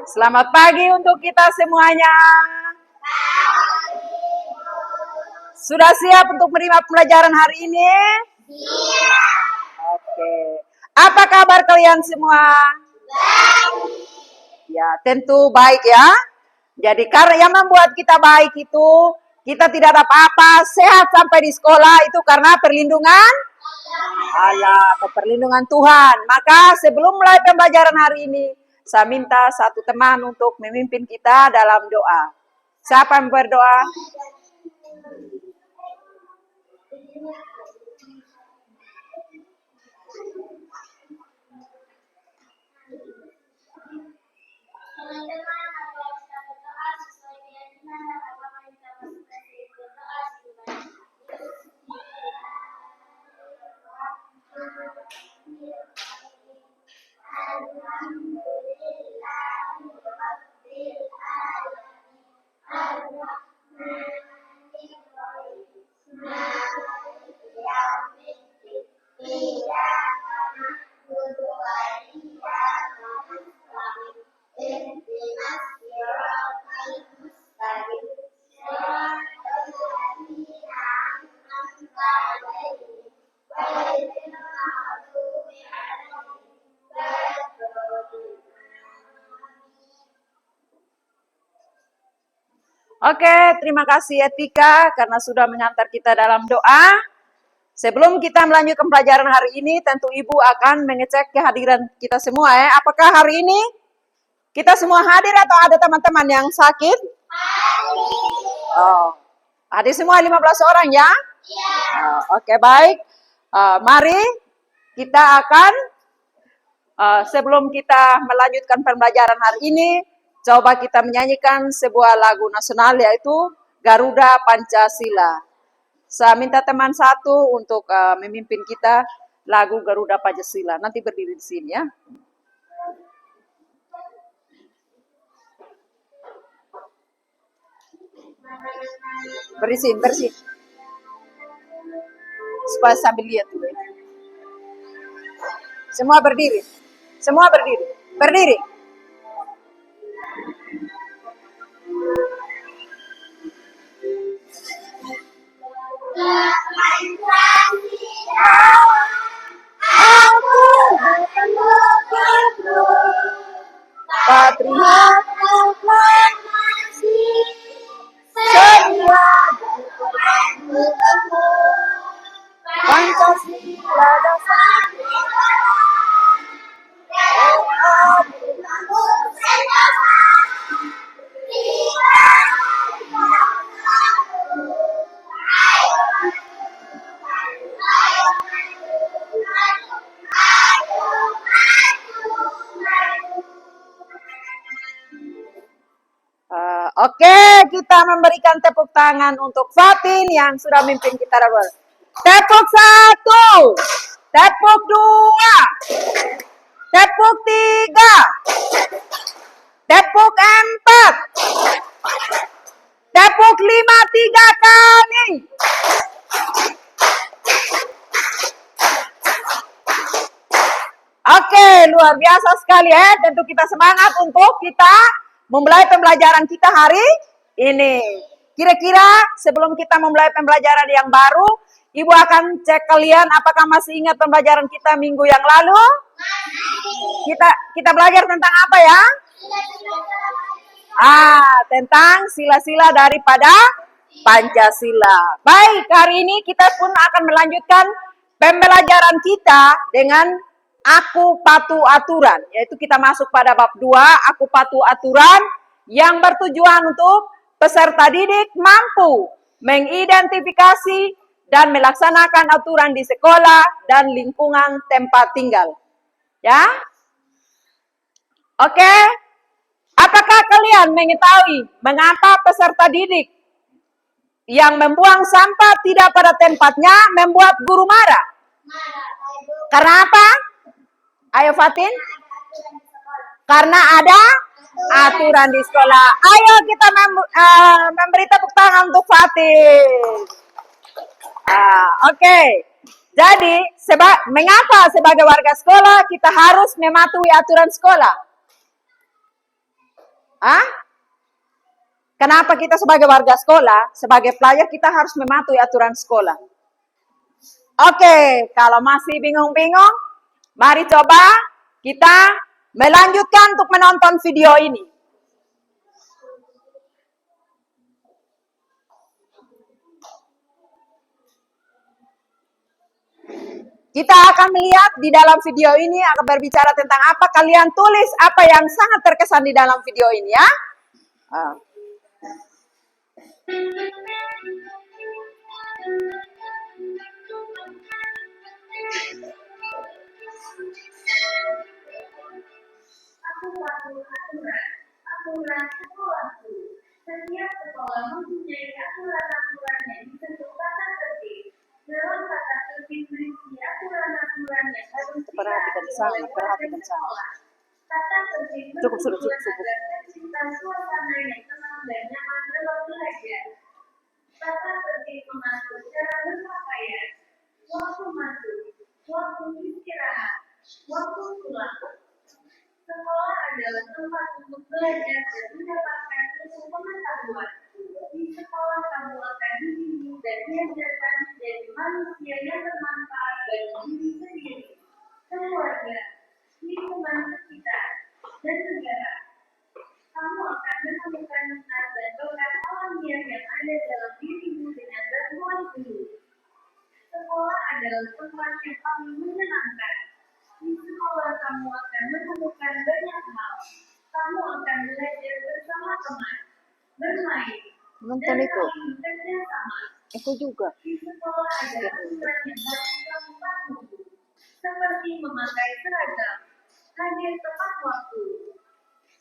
Selamat pagi untuk kita semuanya. Sudah siap untuk menerima pembelajaran hari ini? Oke. Apa kabar kalian semua? Ya, tentu baik ya. Jadi karena yang membuat kita baik itu, kita tidak ada apa-apa, sehat sampai di sekolah itu karena perlindungan Allah atau perlindungan Tuhan. Maka sebelum mulai pembelajaran hari ini, saya minta satu teman untuk memimpin kita dalam doa. Siapa yang berdoa? Oke, terima kasih Etika karena sudah mengantar kita dalam doa. Sebelum kita melanjutkan pelajaran hari ini, tentu Ibu akan mengecek kehadiran kita semua ya. Apakah hari ini kita semua hadir atau ada teman-teman yang sakit? Oh, hadir semua 15 orang ya? Oke, baik. Mari kita akan sebelum kita melanjutkan pembelajaran hari ini, coba kita menyanyikan sebuah lagu nasional yaitu Garuda Pancasila. Saya minta teman satu untuk memimpin kita lagu Garuda Pancasila. Nanti berdiri di sini ya. Bersin. Supaya sambil lihat dulu. Semua berdiri. Berdiri. Patriot proklamasi sedia Pancasila dasar Oke, kita memberikan tepuk tangan untuk Fatin yang sudah memimpin kita. Tepuk 1, tepuk 2, tepuk 3, tepuk 4, tepuk 5 3 kali. Oke, luar biasa sekali ya. Tentu kita semangat untuk kita memulai pembelajaran kita hari ini. Kira-kira sebelum kita memulai pembelajaran yang baru, Ibu akan cek kalian apakah masih ingat pembelajaran kita minggu yang lalu? Kita belajar tentang apa ya? Tentang sila-sila daripada Pancasila. Baik, hari ini kita pun akan melanjutkan pembelajaran kita dengan aku patuh aturan, yaitu kita masuk pada bab 2, aku patuh aturan yang bertujuan untuk peserta didik mampu mengidentifikasi dan melaksanakan aturan di sekolah dan lingkungan tempat tinggal. Ya? Oke. Apakah kalian mengetahui mengapa peserta didik yang membuang sampah tidak pada tempatnya membuat guru marah? Karena apa? Ayo Fatin. Karena ada aturan di sekolah. Ayo kita memberi tepuk tangan untuk Fatin. Oke. Jadi, mengapa sebagai warga sekolah kita harus mematuhi aturan sekolah? Ah? Kenapa kita sebagai warga sekolah, sebagai pelajar kita harus mematuhi aturan sekolah? Oke, kalau masih bingung-bingung, mari coba kita melanjutkan untuk menonton video ini. Kita akan melihat di dalam video ini akan berbicara tentang apa. Kalian tulis apa yang sangat terkesan di dalam video ini ya. Aturan sekolahku. Setiap sekolah mempunyai aturan-aturannya dibentuk tata tertib. Dalam tata tertib berisi aturan-aturan yang harus ditaati oleh warga sekolah. Tata tertib bertujuan agar tercipta suasana yang tenang dan nyaman dalam belajar. Tata tertib mengatur cara berpakaian, waktu masuk, waktu istirahat, waktu pulang. Sekolah adalah tempat untuk belajar dan mendapatkan ilmu pengetahuan. Di sekolah kamu akan dididik dan diajarkan menjadi manusia yang bermanfaat bagi diri sendiri, keluarga, lingkungan sekitar, dan negara. Kamu akan menemukan minat dan bakat alamiah yang ada dalam dirimu dengan bantuan guru. Sekolah adalah tempat yang paling menyenangkan. Di sekolah kamu akan menemukan banyak hal. Kamu akan belajar bersama teman, bermain, dan saling bekerja sama. Aku juga. Di sekolah ada aturan yang harus kamu patuhi, seperti memakai seragam, hadir tepat waktu.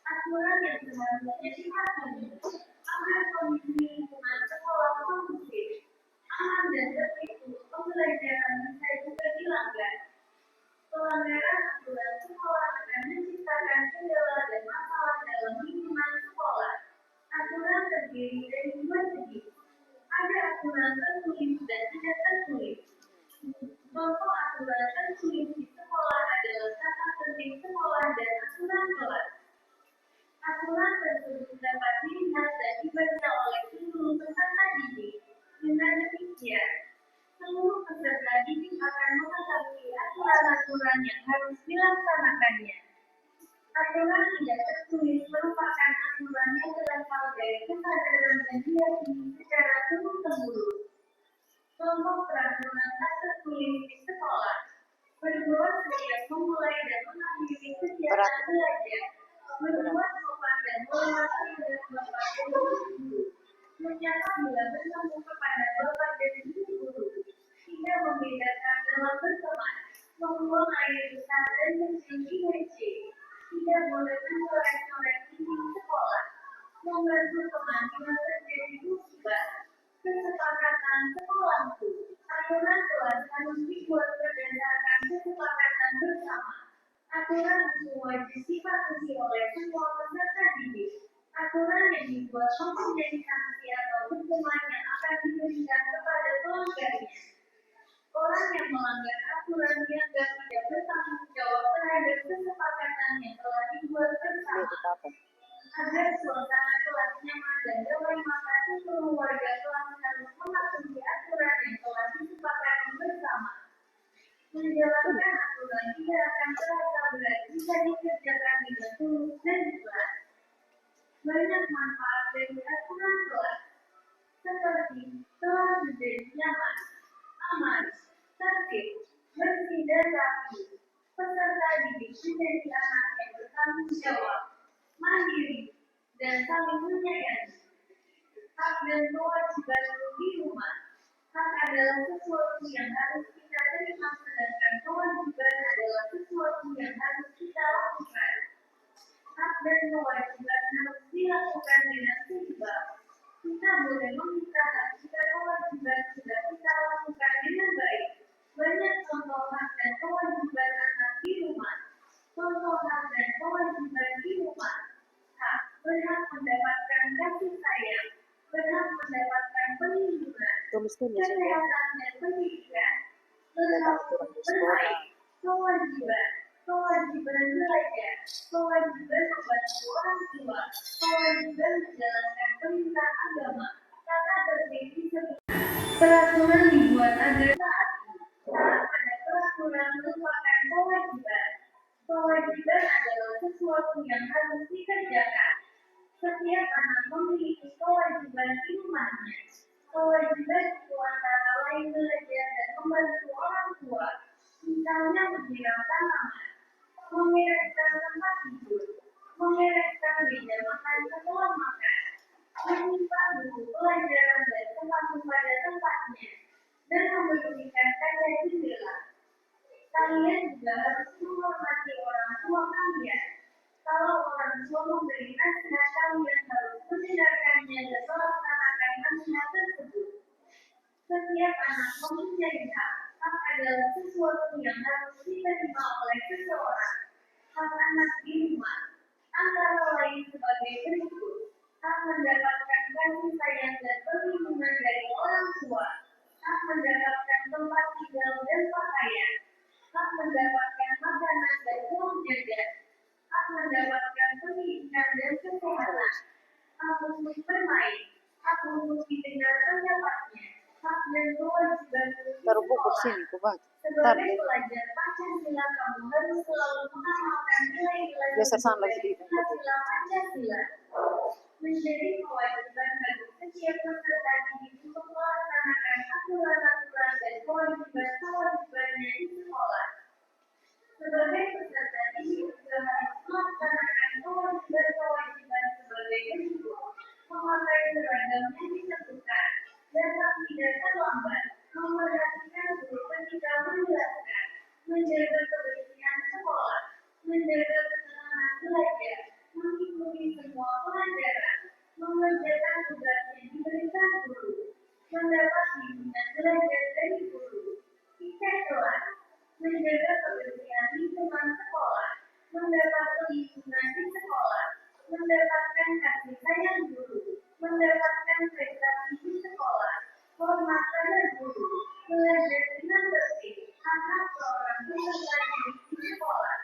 Aturan yang seharusnya dipatuhi agar kondisi lingkungan sekolah kondusif, aman dan tertib untuk pembelajaran bisa juga dilanggar. Pelanggaran aturan sekolah akan menciptakan kendala dan masalah dalam lingkungan sekolah. Aturan terdiri dari dua segi. Ada aturan tertulis dan tidak tertulis. Contoh aturan tertulis di sekolah adalah tata tertib sekolah dan aturan kelas. Aturan tersebut dapat dilihat dan dibaca oleh seluruh peserta didik. Dengan demikian, seluruh peserta didik akan mengetahui aturan-aturan yang harus dilaksanakannya. Aturan tidak tertulis merupakan aturan yang berasal dari kesadaran dan diyakini secara turun-temurun. Contoh peraturan tak tertulis di sekolah. Berbuat setiap memulai dan mengakhiri kegiatan belajar. Berbuat sopan dan hormat terhadap bapak dan ibu. Menyapa bila bertemu kepada bapak dan ibu guru. Tidak membedakan dalam berteman. Membuang air besar dan kecil di WC. Tidak boleh mencoret-coret dinding sekolah. Membantu teman bila terjadi musibah. Kesepakatan sekolahku. Aturan kelas harus dibuat berdasarkan kesepakatan bersama. Aturan itu wajib dipatuhi oleh semua peserta didik. Aturan yang dibuat mempunyai sanksi atau hukuman yang akan diberikan kepada pelanggarnya. Orang yang melanggar aturan dianggap tidak bertanggung jawab terhadap kesepakatan yang telah dibuat bersama. Agar suasana kelas nyaman dan damai, maka seluruh warga kelas harus mematuhi aturan yang telah disepakati bersama. Menjalankan aturan tidak akan terasa berat jika dikerjakan dengan tulus dan ikhlas. Banyak manfaat dari aturan kelas, seperti kelas menjadi nyaman, aman, tertib, bersih dan rapi. Peserta didik menjadi anak yang bertanggung jawab, mandiri, dan saling menyayangi. Hak dan kewajiban di rumah. Hak adalah sesuatu yang harus kita terima, sedangkan kewajiban adalah sesuatu yang harus kita lakukan. Hak dan kewajiban harus dilakukan dengan seimbang. Kita boleh meminta hak jika kewajiban sudah kita lakukan dengan baik. Banyak contoh hak dan kewajiban anak di rumah. Contoh hak dan kewajiban di rumah. Hak berhak mendapatkan kasih sayang, berhak mendapatkan perlindungan, kesehatan dan pendidikan. Berhak bermain. Kewajiban kewajiban belajar, kewajiban membantu orang tua, kewajiban menjalankan perintah agama, karena berdefinisi peraturan dibuat agar taat pada peraturan merupakan kewajiban. Kewajiban adalah sesuatu yang harus dikerjakan. Setiap anak memiliki kewajiban di rumahnya. Kewajiban itu antara lain belajar dan membantu orang tua. Misalnya menyiram tanaman, membereskan tempat tidur, membereskan meja makan setelah makan, menyimpan buku pelajaran dan sepatu pada tempatnya, dan membersihkan kaca jendela. Kalian juga harus menghormati orang tua kalian. Kalau orang tua memberi nasihat, kalian harus mendengarkannya dan melaksanakan nasihat tersebut. Setiap anak mempunyai hak. Hak adalah sesuatu yang harus diterima oleh seseorang. Hak anak di rumah antara lain sebagai berikut: hak mendapatkan kasih sayang dan perlindungan dari orang tua, hak mendapatkan tempat tinggal dan pakaian, hak mendapatkan makanan dan uang jajan, hak mendapatkan pendidikan dan kesehatan, hak untuk bermain, hak untuk didengar pendapatnya, hak dan kewajiban Taruh buku sini, ku baca. sebagai pelajar Pancasila, kamu harus selalu mengamalkan nilai-nilai Geser sana lagi di Pancasila. Menjadi kewajiban bagi setiap peserta didik untuk melaksanakan aturan-aturan dan kewajiban-kewajibannya di sekolah. Sebagai peserta didik juga harus melaksanakan kewajiban-kewajiban sebagai berikut: memakai seragam yang ditentukan, datang tidak terlambat, memperhatikan guru ketika menjelaskan, menjaga kebersihan sekolah, menjaga ketenangan belajar, mengikuti semua pelajaran, mengerjakan tugas yang diberikan guru, mendapat bimbingan belajar dari guru, cek kelas, menjaga kebersihan lingkungan sekolah, mendapat perlindungan di sekolah, mendapatkan kasih sayang guru, mendapatkan prestasi di sekolah, hormat pada guru, belajar dengan tertib, hak seorang peserta didik di sekolah,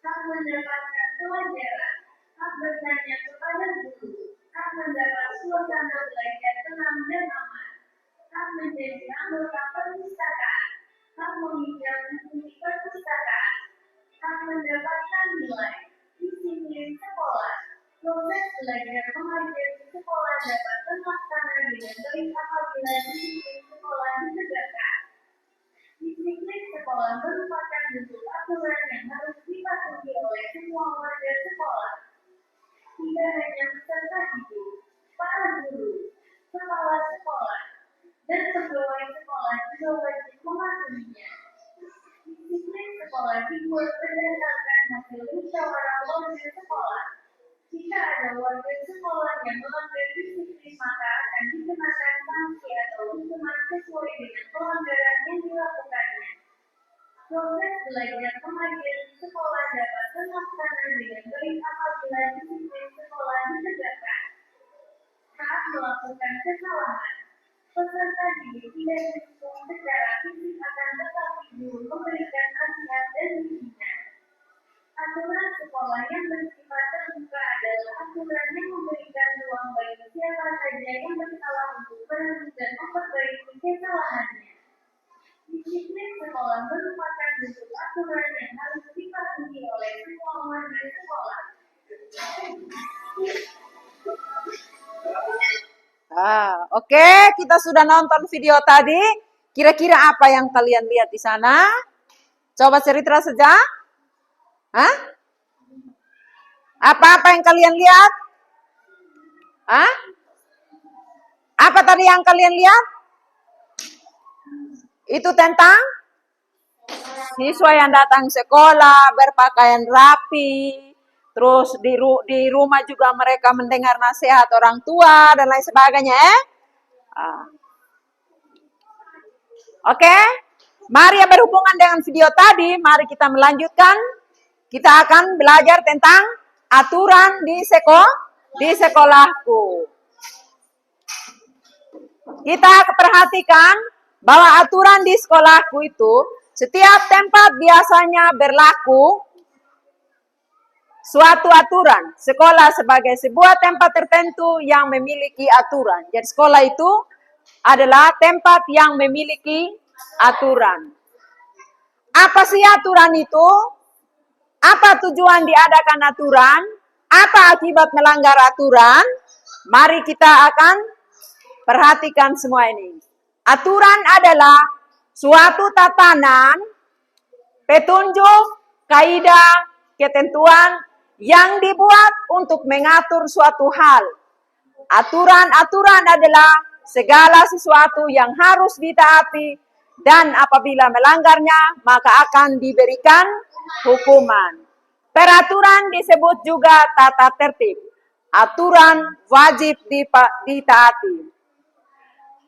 hak mendapatkan pelajaran, hak bertanya kepada guru, hak mendapat suasana belajar tenang dan aman, hak menjadi anggota perpustakaan, hak meminjam buku di perpustakaan, hak mendapatkan nilai, disiplin sekolah, proses belajar mengajar di sekolah dapat terlaksana dengan baik apabila disiplin sekolah ditegakkan. Disiplin sekolah merupakan bentuk aturan yang harus dipatuhi oleh semua warga sekolah. Tidak hanya peserta didik, para guru, kepala sekolah, dan pegawai sekolah juga wajib mematuhinya. Disiplin sekolah dibuat berdasarkan hasil musyawarah warga sekolah. Jika ada warga sekolah yang melanggar disiplin, maka akan dikenakan sanksi atau hukuman sesuai dengan pelanggaran yang dilakukannya. Proses belajar mengajar di sekolah dapat terlaksana dengan baik apabila disiplin sekolah ditegakkan. Saat melakukan kesalahan, peserta didik tidak dihukum secara fisik, akan tetapi guru memberikan nasihat dan bimbingan. Aturan sekolah yang bersifat terbuka adalah aturan yang memberikan ruang bagi siapa saja yang bersalah untuk berhenti dan memperbaiki kesalahannya. Disiplin sekolah merupakan bentuk aturan yang harus dipatuhi oleh semua warga sekolah. Oke, kita sudah nonton video tadi. Kira-kira apa yang kalian lihat di sana? Coba cerita saja. Hah? Apa-apa yang kalian lihat? Hah? Apa tadi yang kalian lihat? Itu tentang siswa yang datang sekolah berpakaian rapi, terus di rumah juga mereka mendengar nasihat orang tua dan lain sebagainya. Oke, mari yang berhubungan dengan video tadi, mari kita melanjutkan. Kita akan belajar tentang aturan di sekolahku. Kita perhatikan bahwa aturan di sekolahku itu setiap tempat biasanya berlaku suatu aturan. Sekolah sebagai sebuah tempat tertentu yang memiliki aturan. Jadi sekolah itu adalah tempat yang memiliki aturan. Apa sih aturan itu? Apa tujuan diadakan aturan? Apa akibat melanggar aturan? Mari kita akan perhatikan semua ini. Aturan adalah suatu tatanan, petunjuk, kaidah, ketentuan yang dibuat untuk mengatur suatu hal. Aturan-aturan adalah segala sesuatu yang harus ditaati dan apabila melanggarnya maka akan diberikan hukuman. Peraturan disebut juga tata tertib. Aturan wajib ditaati.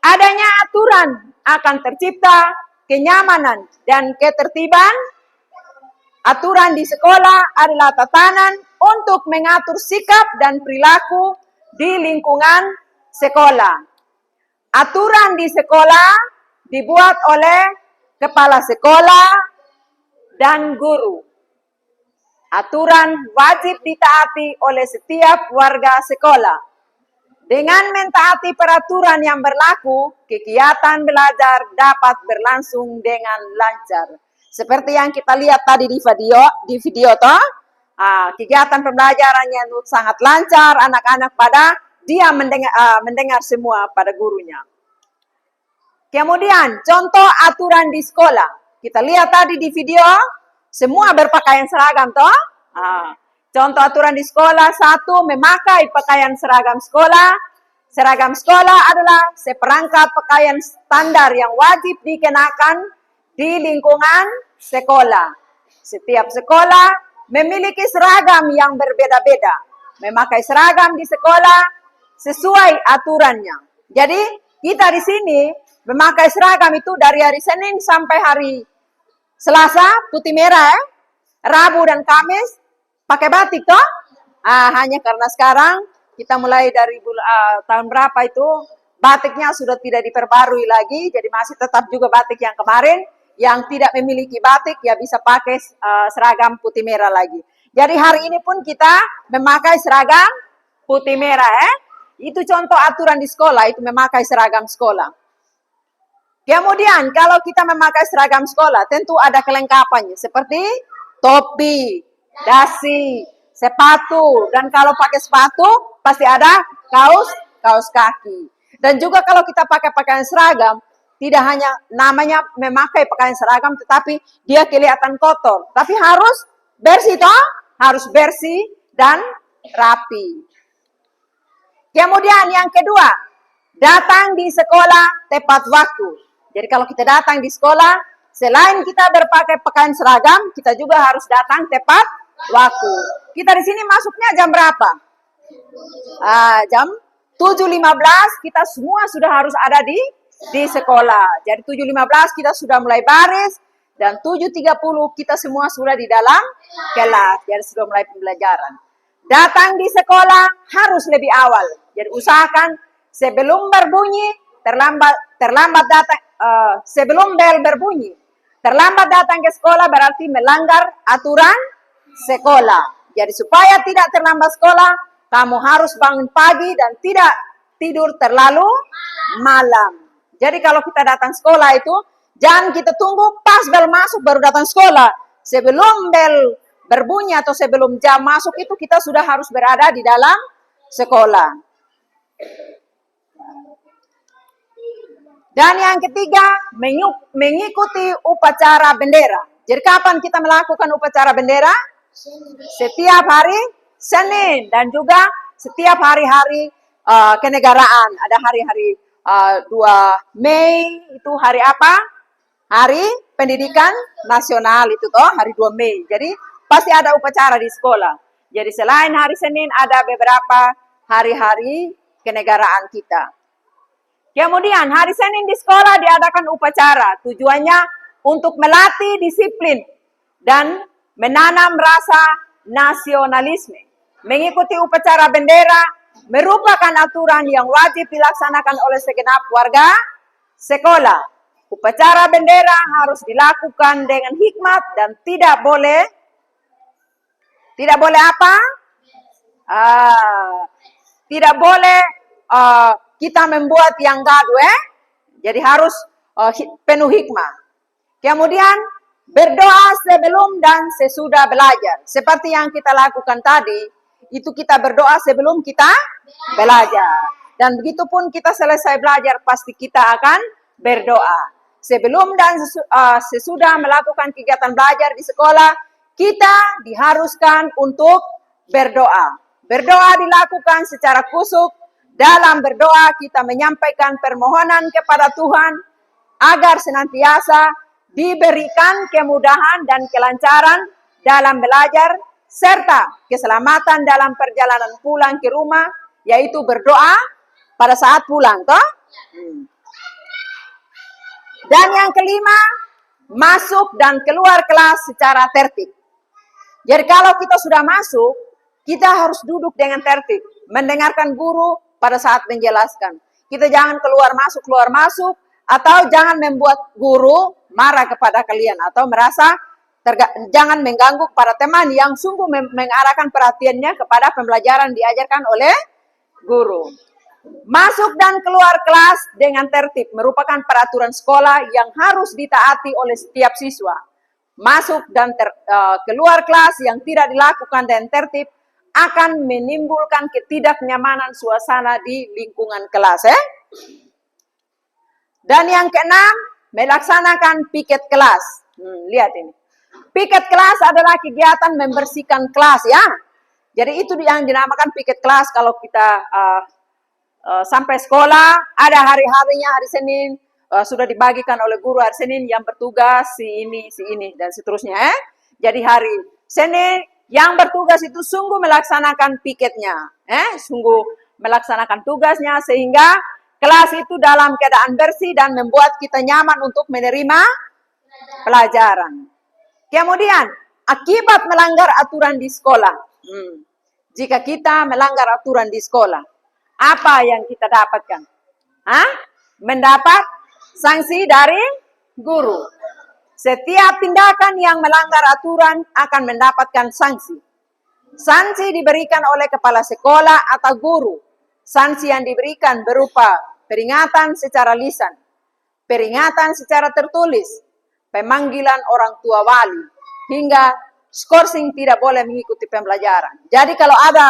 Adanya aturan akan tercipta kenyamanan dan ketertiban. Aturan di sekolah adalah tatanan untuk mengatur sikap dan perilaku di lingkungan sekolah. Aturan di sekolah dibuat oleh kepala sekolah dan guru. Aturan wajib ditaati oleh setiap warga sekolah. Dengan mentaati peraturan yang berlaku, kegiatan belajar dapat berlangsung dengan lancar. Seperti yang kita lihat tadi di video toh, kegiatan pembelajarannya itu sangat lancar, anak-anak pada dia mendengar semua pada gurunya. Kemudian contoh aturan di sekolah. Kita lihat tadi di video, semua berpakaian seragam toh. Contoh aturan di sekolah, 1, memakai pakaian seragam sekolah. Seragam sekolah adalah seperangkat pakaian standar yang wajib dikenakan di lingkungan sekolah. Setiap sekolah memiliki seragam yang berbeda-beda. Memakai seragam di sekolah sesuai aturannya. Jadi kita di sini memakai seragam itu dari hari Senin sampai hari Selasa putih merah, Rabu dan Kamis pakai batik toh. Hanya karena sekarang kita mulai dari tahun berapa itu batiknya sudah tidak diperbarui lagi, jadi masih tetap juga batik yang kemarin. Yang tidak memiliki batik ya bisa pakai seragam putih merah lagi. Jadi hari ini pun kita memakai seragam putih merah. Itu contoh aturan di sekolah, itu memakai seragam sekolah. Kemudian kalau kita memakai seragam sekolah tentu ada kelengkapannya seperti topi, dasi, sepatu, dan kalau pakai sepatu pasti ada kaos kaki. Dan juga kalau kita pakai pakaian seragam, tidak hanya namanya memakai pakaian seragam, tetapi dia kelihatan kotor. Tapi harus bersih toh, harus bersih dan rapi. Kemudian yang kedua, datang di sekolah tepat waktu. Jadi kalau kita datang di sekolah, selain kita berpakai pakaian seragam, kita juga harus datang tepat waktu. Kita di sini masuknya jam berapa? Jam 7.15 kita semua sudah harus ada di sekolah. Jadi 7.15 kita sudah mulai baris dan 7.30 kita semua sudah di dalam kelas. Jadi sudah mulai pembelajaran. Datang di sekolah harus lebih awal. Jadi usahakan sebelum berbunyi terlambat datang sebelum bel berbunyi. Terlambat datang ke sekolah berarti melanggar aturan sekolah. Jadi supaya tidak terlambat sekolah, kamu harus bangun pagi dan tidak tidur terlalu malam. Jadi kalau kita datang sekolah itu, jangan kita tunggu pas bel masuk baru datang sekolah. Sebelum bel berbunyi atau sebelum jam masuk itu kita sudah harus berada di dalam sekolah. Dan yang ketiga, mengikuti upacara bendera. Jadi kapan kita melakukan upacara bendera? Setiap hari Senin dan juga setiap hari-hari kenegaraan. Ada hari-hari 2 Mei itu hari apa? Hari Pendidikan Nasional itu toh, hari 2 Mei. Jadi pasti ada upacara di sekolah. Jadi selain hari Senin ada beberapa hari-hari kenegaraan kita. Kemudian hari Senin di sekolah diadakan upacara. Tujuannya untuk melatih disiplin dan menanam rasa nasionalisme. Mengikuti upacara bendera merupakan aturan yang wajib dilaksanakan oleh segenap warga sekolah. Upacara bendera harus dilakukan dengan hikmat dan tidak boleh Tidak boleh apa? Tidak boleh kita membuat yang gaduh. Jadi harus penuh hikmah. Kemudian berdoa sebelum dan sesudah belajar. Seperti yang kita lakukan tadi, itu kita berdoa sebelum kita belajar. Dan begitupun kita selesai belajar, pasti kita akan berdoa. Sebelum dan sesudah melakukan kegiatan belajar di sekolah, kita diharuskan untuk berdoa. Berdoa dilakukan secara khusyuk. Dalam berdoa kita menyampaikan permohonan kepada Tuhan agar senantiasa diberikan kemudahan dan kelancaran dalam belajar serta keselamatan dalam perjalanan pulang ke rumah, yaitu berdoa pada saat pulang, toh? Dan yang kelima, masuk dan keluar kelas secara tertib. Jadi kalau kita sudah masuk, kita harus duduk dengan tertib, mendengarkan guru pada saat menjelaskan. Kita jangan keluar masuk, atau jangan membuat guru marah kepada kalian, atau merasa jangan mengganggu para teman yang sungguh mengarahkan perhatiannya kepada pembelajaran diajarkan oleh guru. Masuk dan keluar kelas dengan tertib merupakan peraturan sekolah yang harus ditaati oleh setiap siswa. Masuk dan keluar kelas yang tidak dilakukan dengan tertib akan menimbulkan ketidaknyamanan suasana di lingkungan kelas. Dan yang keenam, melaksanakan piket kelas. Lihat ini. Piket kelas adalah kegiatan membersihkan kelas, ya. Jadi itu yang dinamakan piket kelas kalau kita sampai sekolah, ada hari-harinya, hari Senin, sudah dibagikan oleh guru hari Senin yang bertugas si ini, dan seterusnya. Jadi hari Senin yang bertugas itu sungguh melaksanakan piketnya, sungguh melaksanakan tugasnya sehingga kelas itu dalam keadaan bersih dan membuat kita nyaman untuk menerima pelajaran. Kemudian, akibat melanggar aturan di sekolah. Jika kita melanggar aturan di sekolah, apa yang kita dapatkan? Mendapat sanksi dari guru. Setiap tindakan yang melanggar aturan akan mendapatkan sanksi. Sanksi diberikan oleh kepala sekolah atau guru. Sanksi yang diberikan berupa peringatan secara lisan, peringatan secara tertulis, pemanggilan orang tua wali, hingga skorsing tidak boleh mengikuti pembelajaran. Jadi kalau ada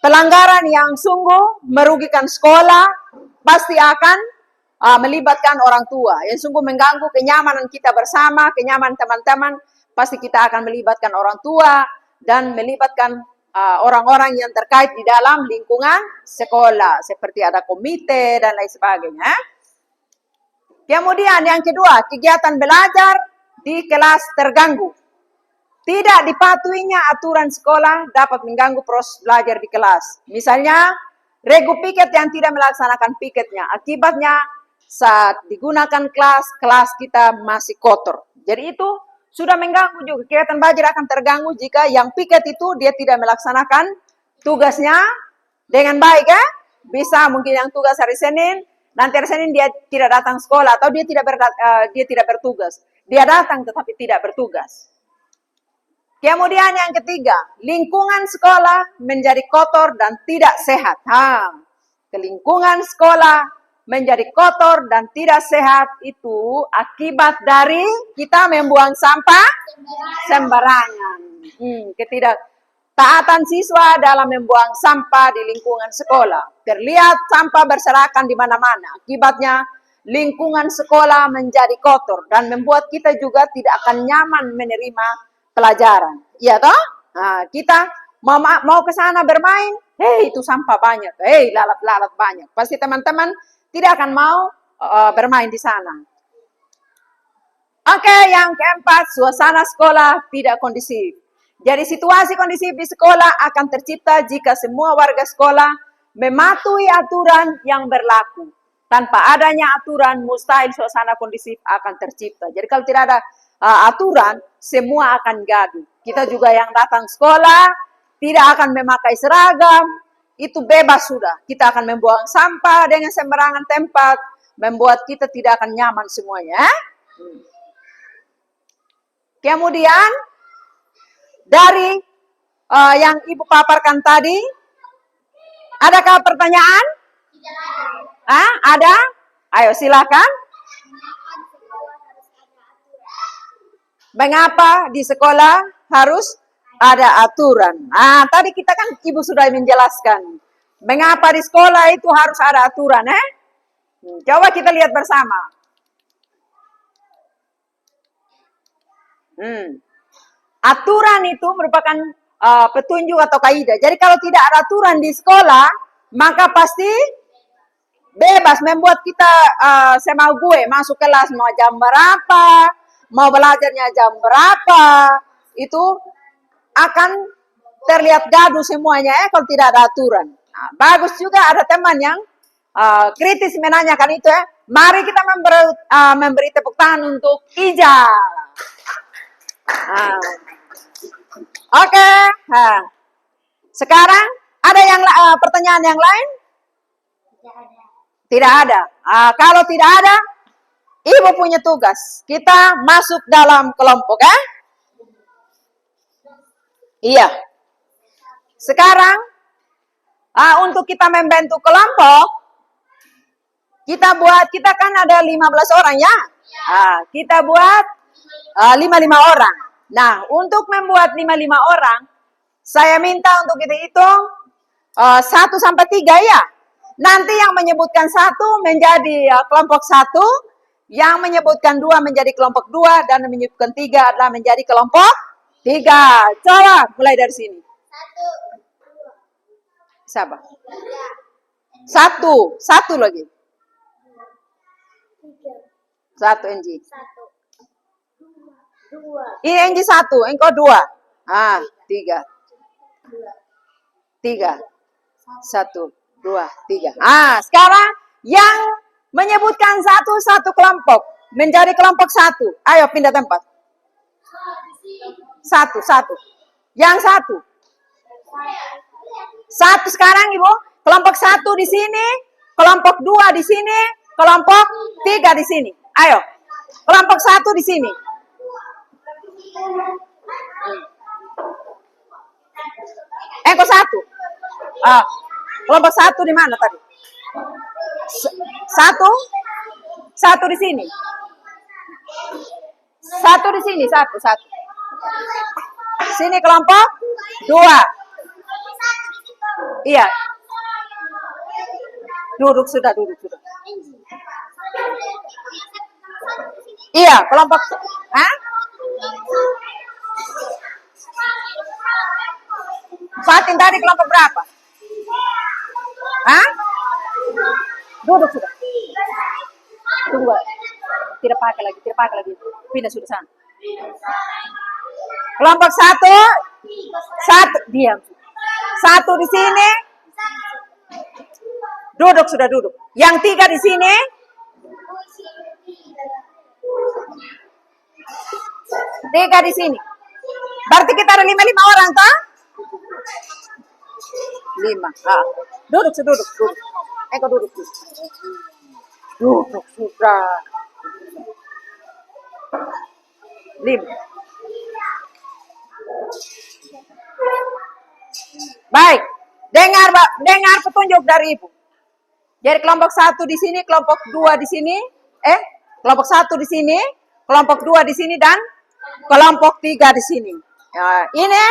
pelanggaran yang sungguh merugikan sekolah, pasti akan melibatkan orang tua. Yang sungguh mengganggu kenyamanan kita bersama, kenyamanan teman-teman, pasti kita akan melibatkan orang tua dan melibatkan orang-orang yang terkait di dalam lingkungan sekolah, seperti ada komite dan lain sebagainya. Kemudian yang kedua, kegiatan belajar di kelas terganggu. Tidak dipatuhinya aturan sekolah dapat mengganggu proses belajar di kelas. Misalnya, regu piket yang tidak melaksanakan piketnya. Akibatnya, saat digunakan kelas kita masih kotor. Jadi itu sudah mengganggu juga. Kegiatan belajar akan terganggu jika yang piket itu dia tidak melaksanakan tugasnya dengan baik, ya. Bisa mungkin yang tugas hari Senin, nanti hari Senin dia tidak datang sekolah atau dia tidak bertugas. Dia datang tetapi tidak bertugas. Kemudian yang ketiga, lingkungan sekolah menjadi kotor dan tidak sehat. Lingkungan sekolah menjadi kotor dan tidak sehat itu akibat dari kita membuang sampah sembarangan. Ketidaktaatan siswa dalam membuang sampah di lingkungan sekolah. Terlihat sampah berserakan di mana-mana. Akibatnya lingkungan sekolah menjadi kotor dan membuat kita juga tidak akan nyaman menerima pelajaran. Iya toh? Kita mau ke sana bermain, itu sampah banyak, lalat-lalat banyak. Pasti teman-teman tidak akan mau bermain di sana. Oke, yang keempat, suasana sekolah tidak kondusif. Jadi situasi kondusif di sekolah akan tercipta jika semua warga sekolah mematuhi aturan yang berlaku. Tanpa adanya aturan, mustahil suasana kondusif akan tercipta. Jadi kalau tidak ada aturan, semua akan gaduh. Kita juga yang datang sekolah tidak akan memakai seragam, itu bebas sudah. Kita akan membuang sampah dengan sembarangan tempat, membuat kita tidak akan nyaman semuanya. Kemudian, dari yang Ibu paparkan tadi? Adakah pertanyaan? Ada? Ayo silakan. Mengapa di sekolah harus ada aturan? Tadi kita kan Ibu sudah menjelaskan. Mengapa di sekolah itu harus ada aturan, Coba kita lihat bersama. Aturan itu merupakan petunjuk atau kaidah. Jadi kalau tidak ada aturan di sekolah, maka pasti bebas membuat kita semau gue masuk kelas mau jam berapa, mau belajarnya jam berapa, itu akan terlihat gaduh semuanya kalau tidak ada aturan. Bagus juga ada teman yang kritis menanyakan itu Mari kita memberi tepuk tangan untuk Ija. Oke. Sekarang ada yang pertanyaan yang lain? Tidak ada. Kalau tidak ada, Ibu punya tugas. Kita masuk dalam kelompok, Iya. Sekarang untuk kita membentuk kelompok, kita kan ada 15 orang ya. Kita buat 55 orang. Nah, untuk membuat 55 orang, saya minta untuk kita hitung 1 sampai 3 ya. Nanti yang menyebutkan 1 menjadi kelompok 1, yang menyebutkan 2 menjadi kelompok 2, dan menyebutkan 3 adalah menjadi kelompok 3. Coba mulai dari sini. 1. Siapa? 1 lagi. 1 Enji. 2. Ini Enji 1, engkau 2. 3. 3. 1, 2, 3. Sekarang yang menyebutkan satu kelompok menjadi kelompok 1. Ayo pindah tempat. 1. Yang 1. 1 sekarang Ibu, kelompok 1 di sini, kelompok 2 di sini, kelompok 3 di sini. Ayo, kelompok 1 di sini. Engkau 1. Kelompok 1 di mana tadi? 1 di sini. 1 di sini, 1. Sini kelompok 2. Iya. Duduk sudah. Iya, kelompok. Fatin tadi kelompok berapa? Duduk sudah. Tunggu. Tidak pakai lagi. Pindah sudah sana. Kelompok 1. Diam. 1 di sini. Duduk. Yang 3 di sini. 3 di sini. Berarti kita ada 55 orang, toh? 5. Duduk. Engkau duduk. Duduk sudah. 5. Baik. Dengar petunjuk dari Ibu. Jadi kelompok 1 di sini, kelompok 2 di sini, kelompok 1 di sini, kelompok 2 di sini, dan kelompok 3 di sini. Ini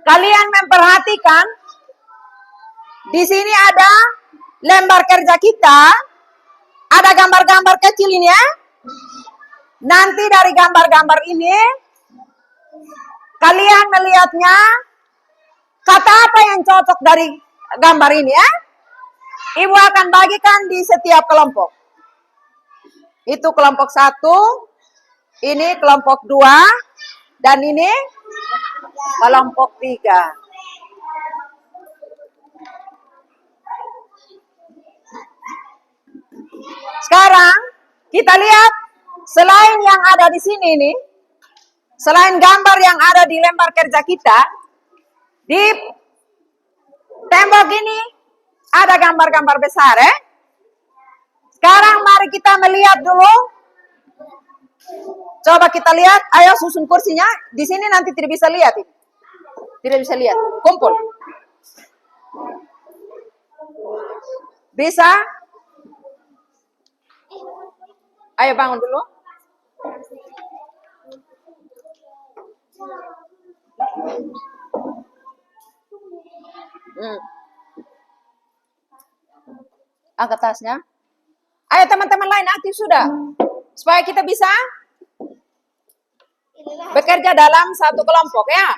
kalian memperhatikan di sini ada lembar kerja kita, ada gambar-gambar kecil ini ya. Nanti dari gambar-gambar ini kalian melihatnya kata apa yang cocok dari gambar ini ya. Ibu akan bagikan di setiap kelompok. Itu kelompok 1, ini kelompok 2, dan ini kelompok 3. Sekarang kita lihat selain yang ada di sini nih, selain gambar yang ada di lembar kerja kita, di tembok ini ada gambar-gambar besar Sekarang mari kita melihat dulu Coba kita lihat, ayo susun kursinya. Di sini nanti tidak bisa lihat ini. Tidak bisa lihat. Kumpul. Bisa? Ayo bangun dulu. Angkat tasnya. Ayo teman-teman lain aktif sudah. Supaya kita bisa bekerja dalam satu kelompok ya.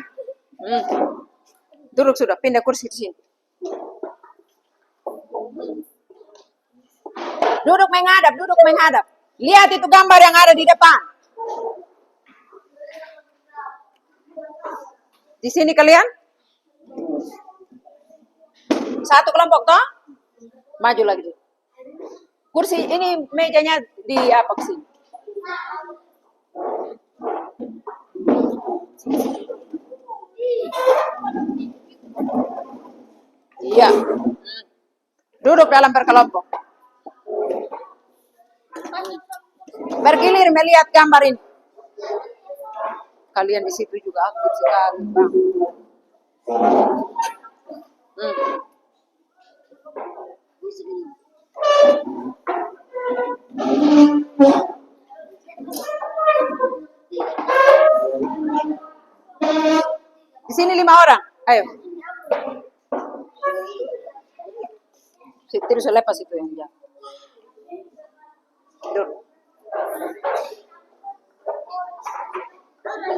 Duduk sudah, pindah kursi di sini. Duduk menghadap, duduk menghadap. Lihat itu gambar yang ada di depan. Di sini kalian? Satu kelompok toh? Maju lagi. Kursi ini mejanya di apa sih? Iya. Duduk dalam berkelompok. Bergilir melihat gambar ini. Kalian di situ juga aktif sekali, Bang. Di sini 5 orang. Ayo. Terus lepas itu yang jangan. Duduk.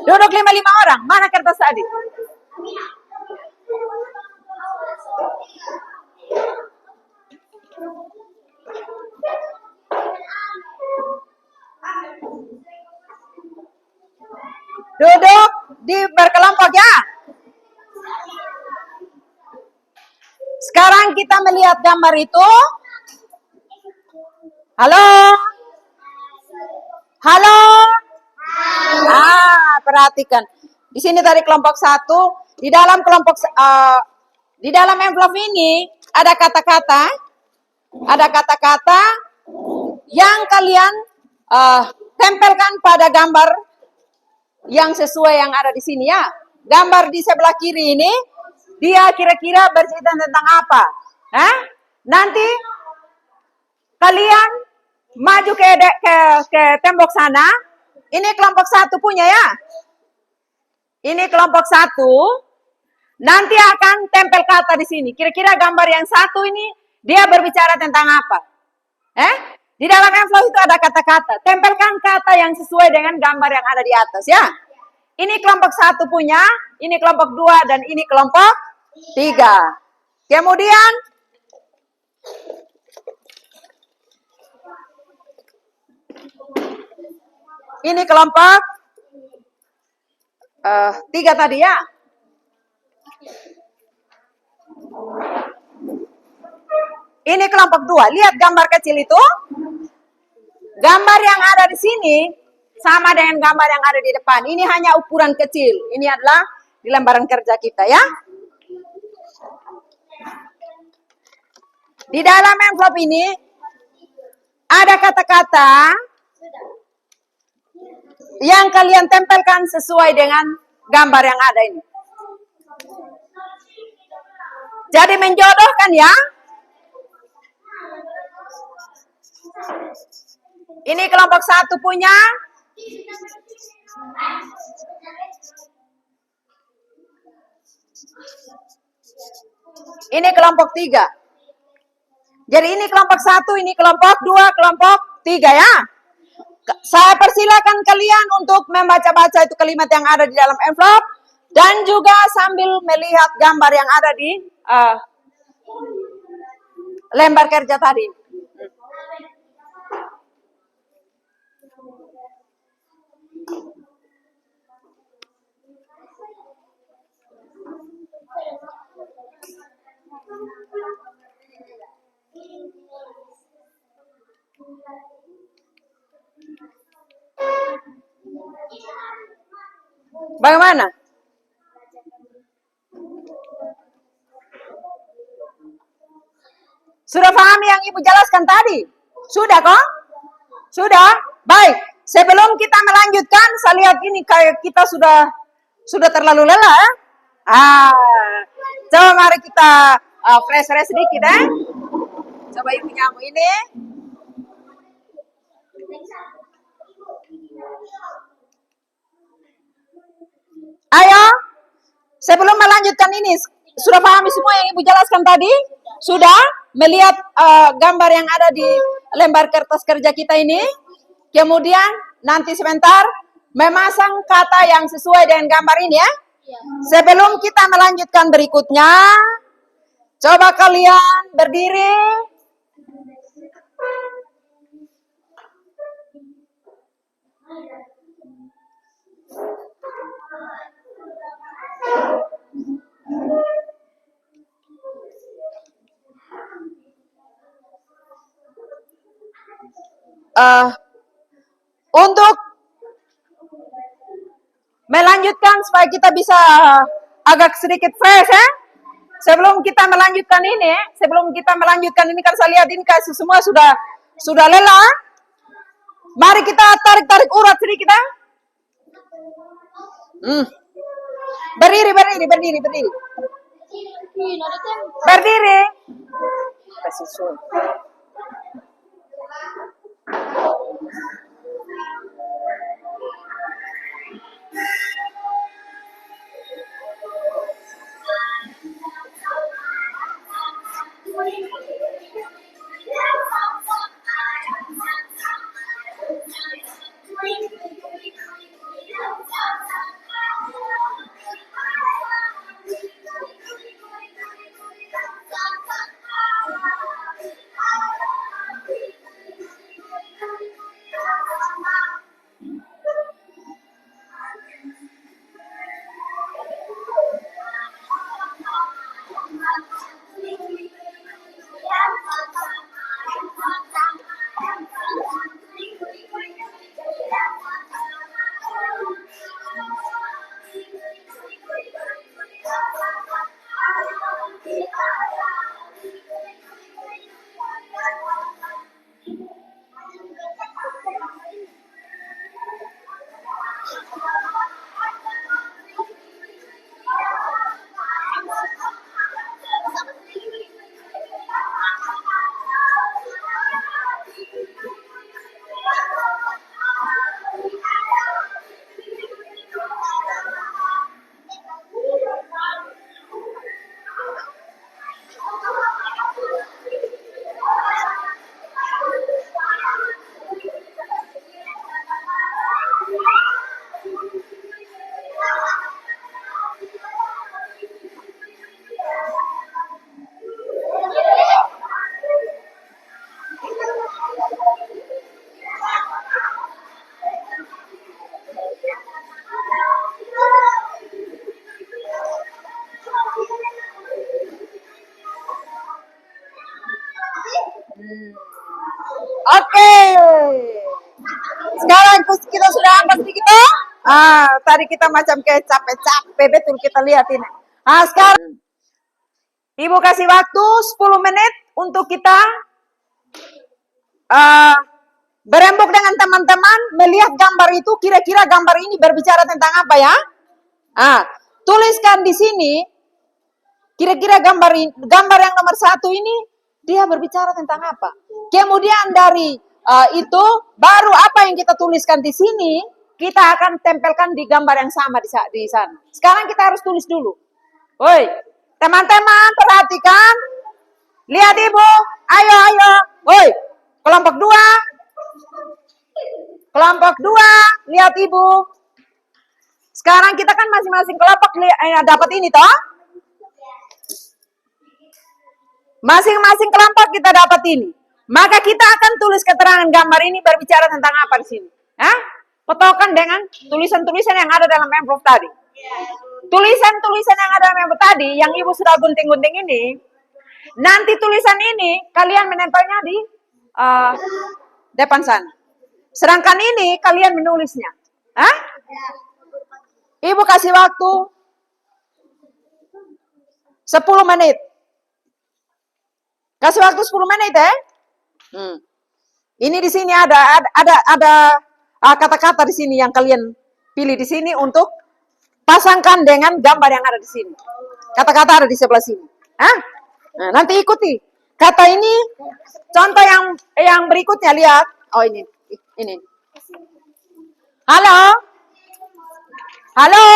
Duduk 5 orang. Mana kertas tadi? Duduk di berkelompok ya. Sekarang kita melihat gambar itu. Halo? Halo? Perhatikan. Di sini tadi kelompok 1. Di dalam di dalam envelope ini ada kata-kata. Ada kata-kata yang kalian tempelkan pada gambar yang sesuai yang ada di sini ya. Gambar di sebelah kiri ini, dia kira-kira bercerita tentang apa? Nanti kalian maju ke tembok sana. Ini kelompok 1 punya ya. Ini kelompok 1. Nanti akan tempel kata di sini. Kira-kira gambar yang 1 ini dia berbicara tentang apa? Di dalam envelope itu ada kata-kata. Tempelkan kata yang sesuai dengan gambar yang ada di atas ya. Ini kelompok 1 punya, ini kelompok 2 dan ini kelompok 3. Kemudian ini kelompok 3 tadi ya. Ini kelompok 2. Lihat gambar kecil itu. Gambar yang ada di sini sama dengan gambar yang ada di depan. Ini hanya ukuran kecil. Ini adalah di lembaran kerja kita ya. Di dalam envelope ini ada kata-kata yang kalian tempelkan sesuai dengan gambar yang ada ini. Jadi menjodohkan ya. Ini kelompok 1 punya. Ini kelompok 3. Jadi ini kelompok 1, ini kelompok 2, kelompok 3 ya. Saya persilakan kalian untuk membaca-baca itu kalimat yang ada di dalam envelope. Dan juga sambil melihat gambar yang ada di lembar kerja tadi. Bagaimana? Sudah paham yang Ibu jelaskan tadi? Sudah kok? Sudah? Baik. Sebelum kita melanjutkan, saya lihat ini kayak kita sudah terlalu lelah ya. Coba mari kita fresh sedikit ya. Coba ibu nyamu ini. Ayo, sebelum melanjutkan ini, sudah pahami semua yang ibu jelaskan tadi? Sudah melihat gambar yang ada di lembar kertas kerja kita ini? Kemudian nanti sebentar memasang kata yang sesuai dengan gambar ini ya. Sebelum kita melanjutkan berikutnya, coba kalian berdiri. Untuk melanjutkan supaya kita bisa agak sedikit fresh ya. Sebelum kita melanjutkan ini kan saya lihat ini kasih semua sudah lelah. Mari kita tarik urat sedikit ya. Berdiri. Berdiri. Oke. Sekarang kita sudah angkat sedikit ya. Tadi kita macam kayak capek-capek betul kita lihat ini. Sekarang Ibu kasih waktu 10 menit untuk kita berembuk dengan teman-teman melihat gambar itu, kira-kira gambar ini berbicara tentang apa ya? Tuliskan di sini kira-kira gambar yang nomor 1 ini dia berbicara tentang apa. Kemudian dari itu baru apa yang kita tuliskan di sini kita akan tempelkan di gambar yang sama di sana. Sekarang kita harus tulis dulu. Woi, teman-teman perhatikan. Lihat ibu, ayo. Woi, kelompok 2, lihat ibu. Sekarang kita kan masing-masing kelompok dapat ini toh. Masing-masing kelompok kita dapat ini. Maka kita akan tulis keterangan gambar ini berbicara tentang apa di sini. Potokan dengan tulisan-tulisan yang ada dalam envelope tadi. Tulisan-tulisan yang ada dalam envelope tadi, yang ibu sudah gunting-gunting ini, nanti tulisan ini kalian menempelnya di depan sana. Sedangkan ini kalian menulisnya. Ibu kasih waktu 10 menit. Kasih waktu 10 menit ya. Ini di sini ada kata-kata di sini yang kalian pilih di sini untuk pasangkan dengan gambar yang ada di sini. Kata-kata ada di sebelah sini. Nah, nanti ikuti. Kata ini, contoh yang berikutnya lihat. Oh ini. Halo, halo.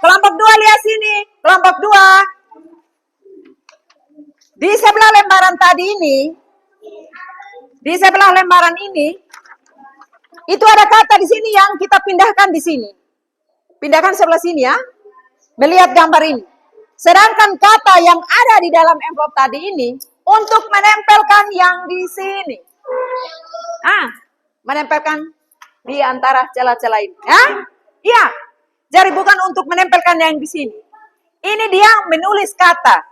Kelompok 2 lihat sini. Kelompok 2. Di sebelah lembaran tadi ini, di sebelah lembaran ini, itu ada kata di sini yang kita pindahkan di sini. Pindahkan sebelah sini ya. Melihat gambar ini. Sedangkan kata yang ada di dalam envelope tadi ini untuk menempelkan yang di sini. Menempelkan di antara celah-celah ini. Iya. Jadi bukan untuk menempelkan yang di sini. Ini dia menulis kata.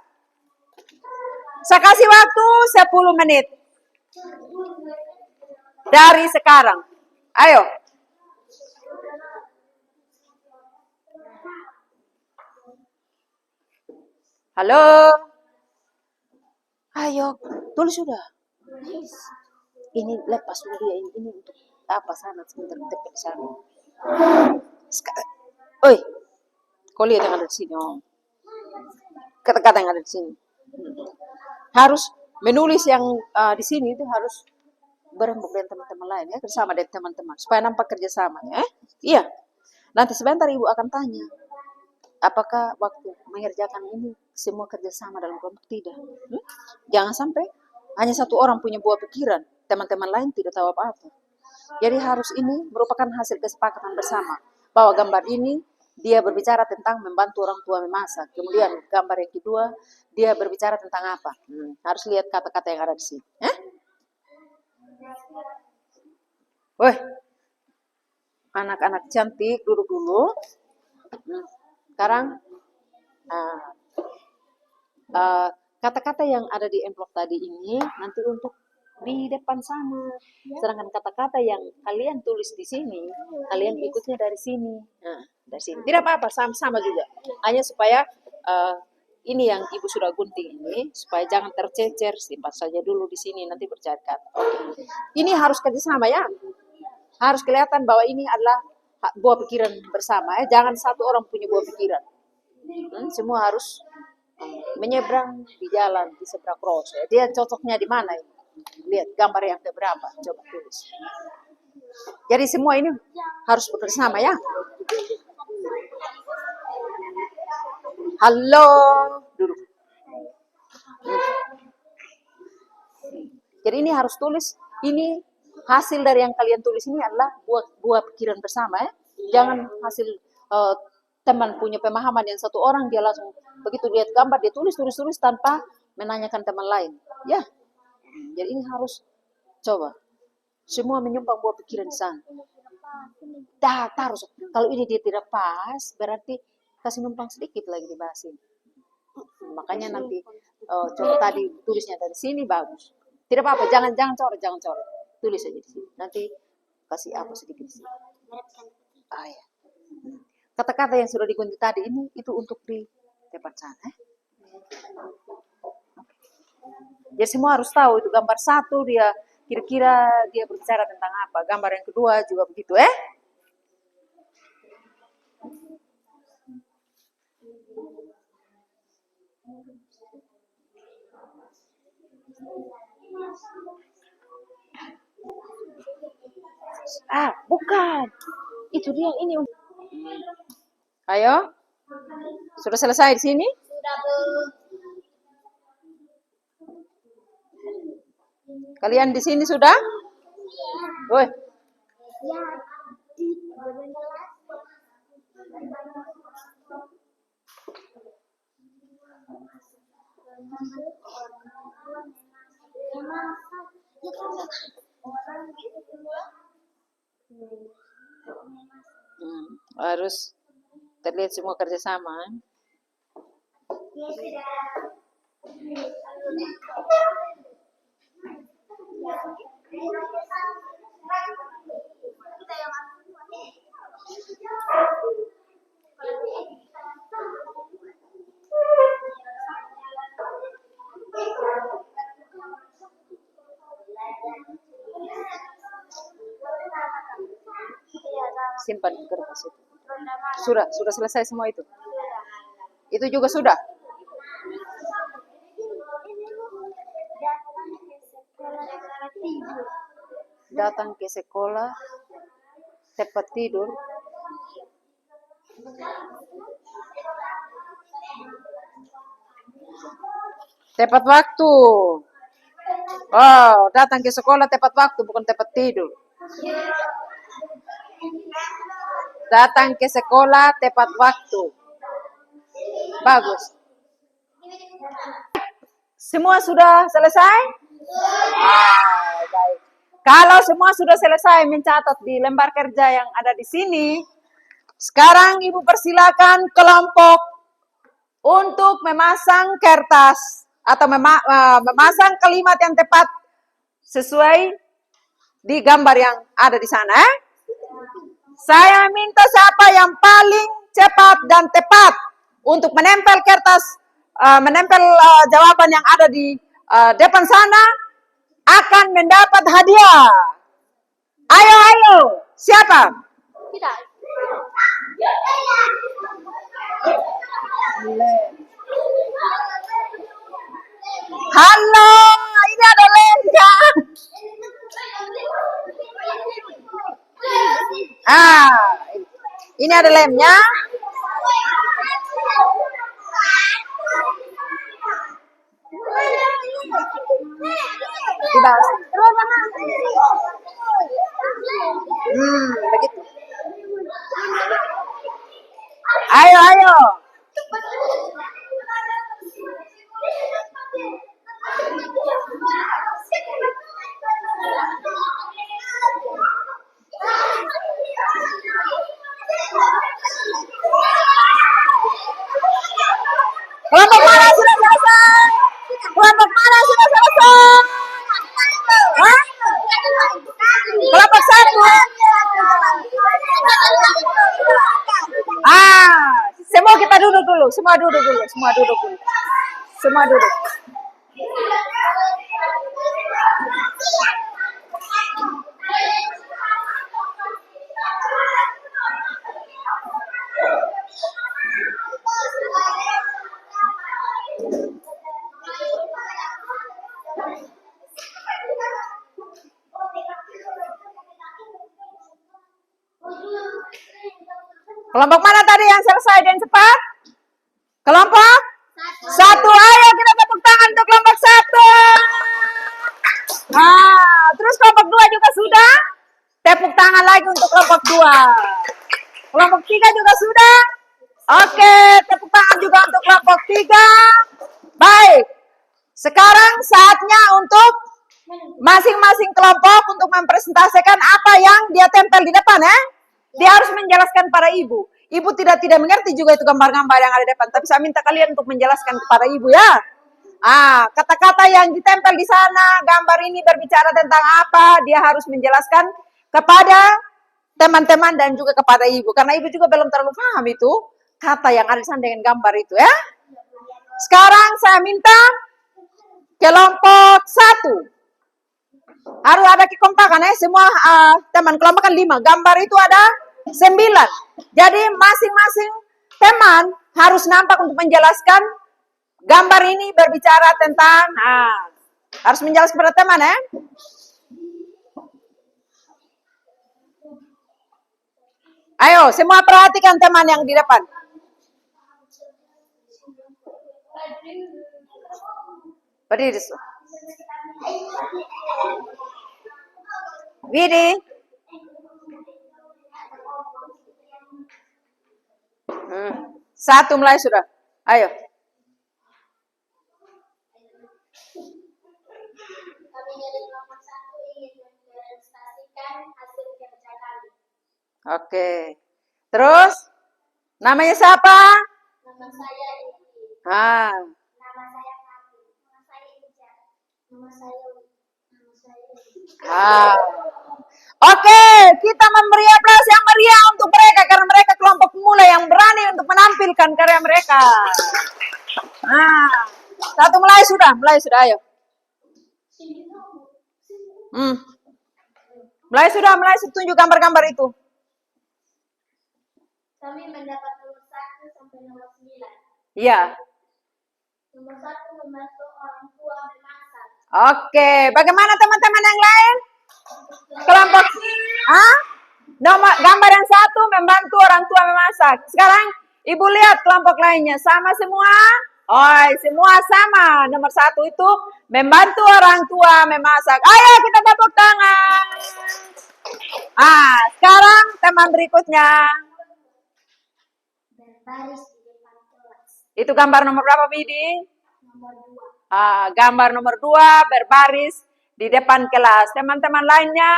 Saya kasih waktu 10 menit. Dari sekarang. Ayo. Halo. Ayo, tulis sudah. Ini lepas dulu dia ini untuk apa sana sebentar tepi sana. Oi. Kau lihat yang ada di sini. Kata-kata yang ada di sini. Harus menulis yang di sini itu harus berembuk dengan teman-teman lain ya, bersama dengan teman-teman supaya nampak kerjasamanya. Iya. Nanti sebentar ibu akan tanya, apakah waktu mengerjakan ini semua kerjasama dalam kelompok? Tidak. Jangan sampai hanya satu orang punya buah pikiran, teman-teman lain tidak tahu apa-apa. Jadi harus ini merupakan hasil kesepakatan bersama bahwa gambar ini dia berbicara tentang membantu orang tua memasak. Kemudian gambar yang kedua dia berbicara tentang apa? Harus lihat kata-kata yang ada di sini. Woi, anak-anak cantik duduk dulu. Sekarang kata-kata yang ada di envelope tadi ini nanti untuk di depan sana. Sedangkan kata-kata yang kalian tulis di sini, kalian ikutnya dari sini. Dari sini. Tidak apa-apa, sama-sama juga. Hanya supaya ini yang ibu sudah gunting ini, supaya jangan tercecer, simpan saja dulu di sini, nanti bercari kata. Ini harus kerjasama ya. Harus kelihatan bahwa ini adalah buah pikiran bersama. Jangan satu orang punya buah pikiran. Semua harus menyeberang di jalan, di seberang cross. Dia cocoknya di mana ini? Lihat gambar yang keberapa, coba tulis. Jadi semua ini harus bekerjasama ya. Halo, duduk. Jadi ini harus tulis. Ini hasil dari yang kalian tulis ini adalah buah pikiran bersama ya. Jangan hasil teman punya pemahaman yang satu orang dia langsung begitu lihat gambar dia tulis tanpa menanyakan teman lain. Ya. Jadi ini harus coba semua menyumbang buah pikiran di sana. Harus. Kalau ini dia tidak pas, berarti kasih numpang sedikit lagi dibahas ini. Makanya nanti coba tadi tulisnya dari sini bagus. Tidak apa-apa, jangan coret. Tulis aja di sini. Nanti kasih apa sedikit di sini. Ya. Kata-kata yang sudah digunting tadi ini itu untuk di depan sana. Jadi semua harus tahu itu gambar satu dia kira-kira dia berbicara tentang apa. Gambar yang kedua juga begitu bukan. Itu dia yang ini. Ayo. Sudah selesai di sini? Sudah, Bu. Kalian di sini sudah? Woi. Harus terlihat semua kerjasama. Simpan di kertas itu. Sudah selesai semua itu. Itu juga sudah. Datang ke sekolah tepat tidur. Tepat waktu. Oh, datang ke sekolah tepat waktu, bukan tepat tidur. Datang ke sekolah tepat waktu. Bagus. Semua sudah selesai? Baik. Kalau semua sudah selesai mencatat di lembar kerja yang ada di sini, sekarang Ibu persilakan kelompok untuk memasang kertas atau memasang kalimat yang tepat sesuai di gambar yang ada di sana. Saya minta siapa yang paling cepat dan tepat untuk menempel kertas, menempel jawaban yang ada di depan sana akan mendapat hadiah. Ayo, siapa? Halo, ini ada lemnya. Ini ada lemnya. Dibahas. Begitu. Ayo. Kelompok mana sudah selesai? Kelompok mana sudah selesai? Hah? Kelompok satu. Semua kita duduk dulu. Semua duduk dulu. Kelompok mana tadi yang selesai dan cepat? Kelompok satu. Ayo kita tepuk tangan untuk kelompok satu. Terus kelompok dua juga sudah. Tepuk tangan lagi untuk kelompok dua. Kelompok tiga juga sudah. Oke, tepuk tangan juga untuk kelompok tiga. Baik. Sekarang saatnya untuk masing-masing kelompok untuk mempresentasikan apa yang dia tempel di depan ya. Dia harus menjelaskan pada ibu. Ibu tidak mengerti juga itu gambar-gambar yang ada di depan. Tapi saya minta kalian untuk menjelaskan kepada ibu ya. Kata-kata yang ditempel di sana, gambar ini berbicara tentang apa, dia harus menjelaskan kepada teman-teman dan juga kepada ibu. Karena ibu juga belum terlalu paham itu kata yang ada di sana dengan gambar itu ya. Sekarang saya minta kelompok satu. Harus ada kekompakan ya, semua teman kelompok kan 5. Gambar itu ada 9. Jadi masing-masing teman harus nampak untuk menjelaskan gambar ini berbicara tentang, harus menjelaskan kepada teman ya. Ayo, semua perhatikan teman yang di depan. Berdiri. Widi. Satu mulai sudah. Ayo. Kami dari kelompok 1 ingin mempresentasikan hasil kerja kami. Oke. Terus namanya siapa? Nama saya Edi. Nama saya Kati. Nama saya Ija. Nama saya Wi. Oke, kita memberi aplaus yang meriah untuk mereka karena mereka kelompok pemula yang berani untuk menampilkan karya mereka. Satu mulai sudah, ayo. Mulai sudah tunjuk gambar-gambar itu. Kami mendapat nomor 1 sampai nomor 9. Iya. Nomor 1 membantu orang tua memasak. Oke, bagaimana teman-teman yang lain? Kelompok nomor gambar yang 1 membantu orang tua memasak. Sekarang Ibu lihat kelompok lainnya sama semua? Oh, semua sama. Nomor 1 itu membantu orang tua memasak. Ayo kita tepuk tangan. Sekarang teman berikutnya. Berbaris di depan kelas. Itu gambar nomor berapa, Bidi? Nomor 2. Gambar nomor 2 berbaris di depan kelas. Teman-teman lainnya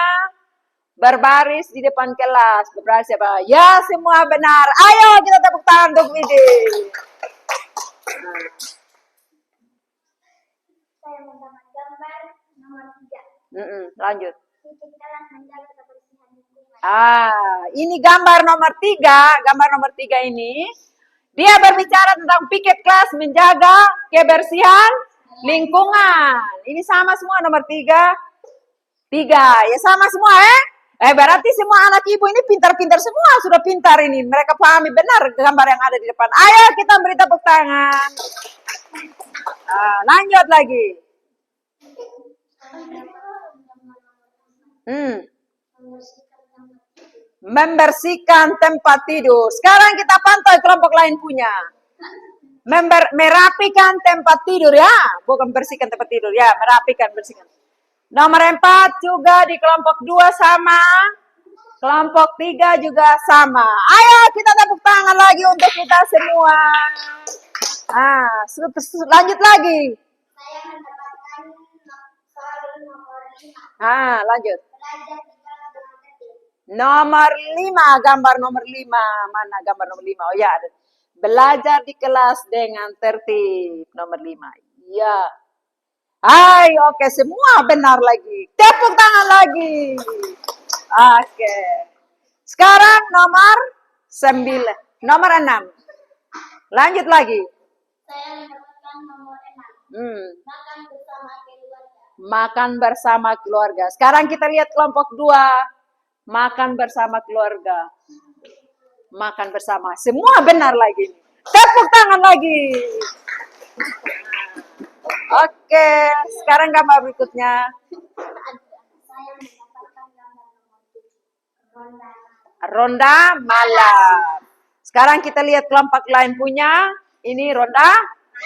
berbaris di depan kelas. Berbaris apa? Ya, semua benar. Ayo kita tepuk tangan untuk Widi. Saya mendapat gambar nomor 3. Lanjut. Titik kelas menjaga kebersihan lingkungan. Ini gambar nomor 3. Gambar nomor 3 ini dia berbicara tentang piket kelas menjaga kebersihan lingkungan. Ini sama semua nomor 3. Ya sama semua berarti semua anak ibu ini pintar-pintar semua, sudah pintar ini. Mereka pahami benar gambar yang ada di depan. Ayo kita beri tepuk tangan. Lanjut lagi. Membersihkan tempat tidur. Sekarang kita pantau kelompok lain punya. Merapikan tempat tidur ya, bukan bersihkan tempat tidur ya, merapikan, bersihkan. Nomor 4 juga di kelompok 2 sama. Kelompok 3 juga sama. Ayo kita tepuk tangan lagi untuk kita semua. Lanjut lagi. Saya mendapatkan soal nomor 5. Lanjut. Belajar di kelas dengan tertib. Nomor 5, gambar nomor 5. Mana gambar nomor 5? Oh ya, ada. Belajar di kelas dengan tertib. Nomor 5. Iya. Oke, semua benar lagi. Tepuk tangan lagi. Oke. Sekarang nomor 9. Nomor 6. Lanjut lagi. Saya mendapatkan nomor 6. Makan bersama keluarga. Makan bersama keluarga. Sekarang kita lihat kelompok 2. Makan bersama keluarga. Makan bersama. Semua benar lagi. Tepuk tangan lagi. Oke, sekarang gambar berikutnya. Saya mendapatkan gambar nomor 7. Ronda malam. Sekarang kita lihat kelompok lain punya. Ini ronda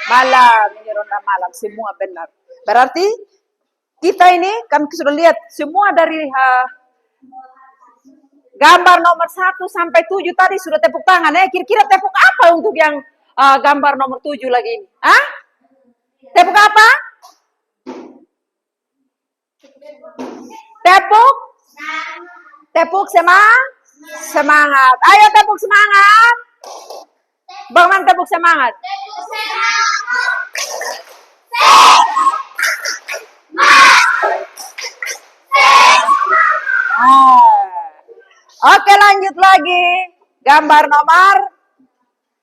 malam. Ini ronda malam. Semua benar. Berarti kita ini kami sudah lihat semua dari gambar nomor 1 sampai 7 tadi sudah tepuk tangan. Kira-kira tepuk apa untuk yang gambar nomor 7 lagi ini? Tepuk apa? Tepuk semangat. Ayo tepuk semangat. Bagaimana tepuk semangat? Oke, lanjut lagi. Gambar nomor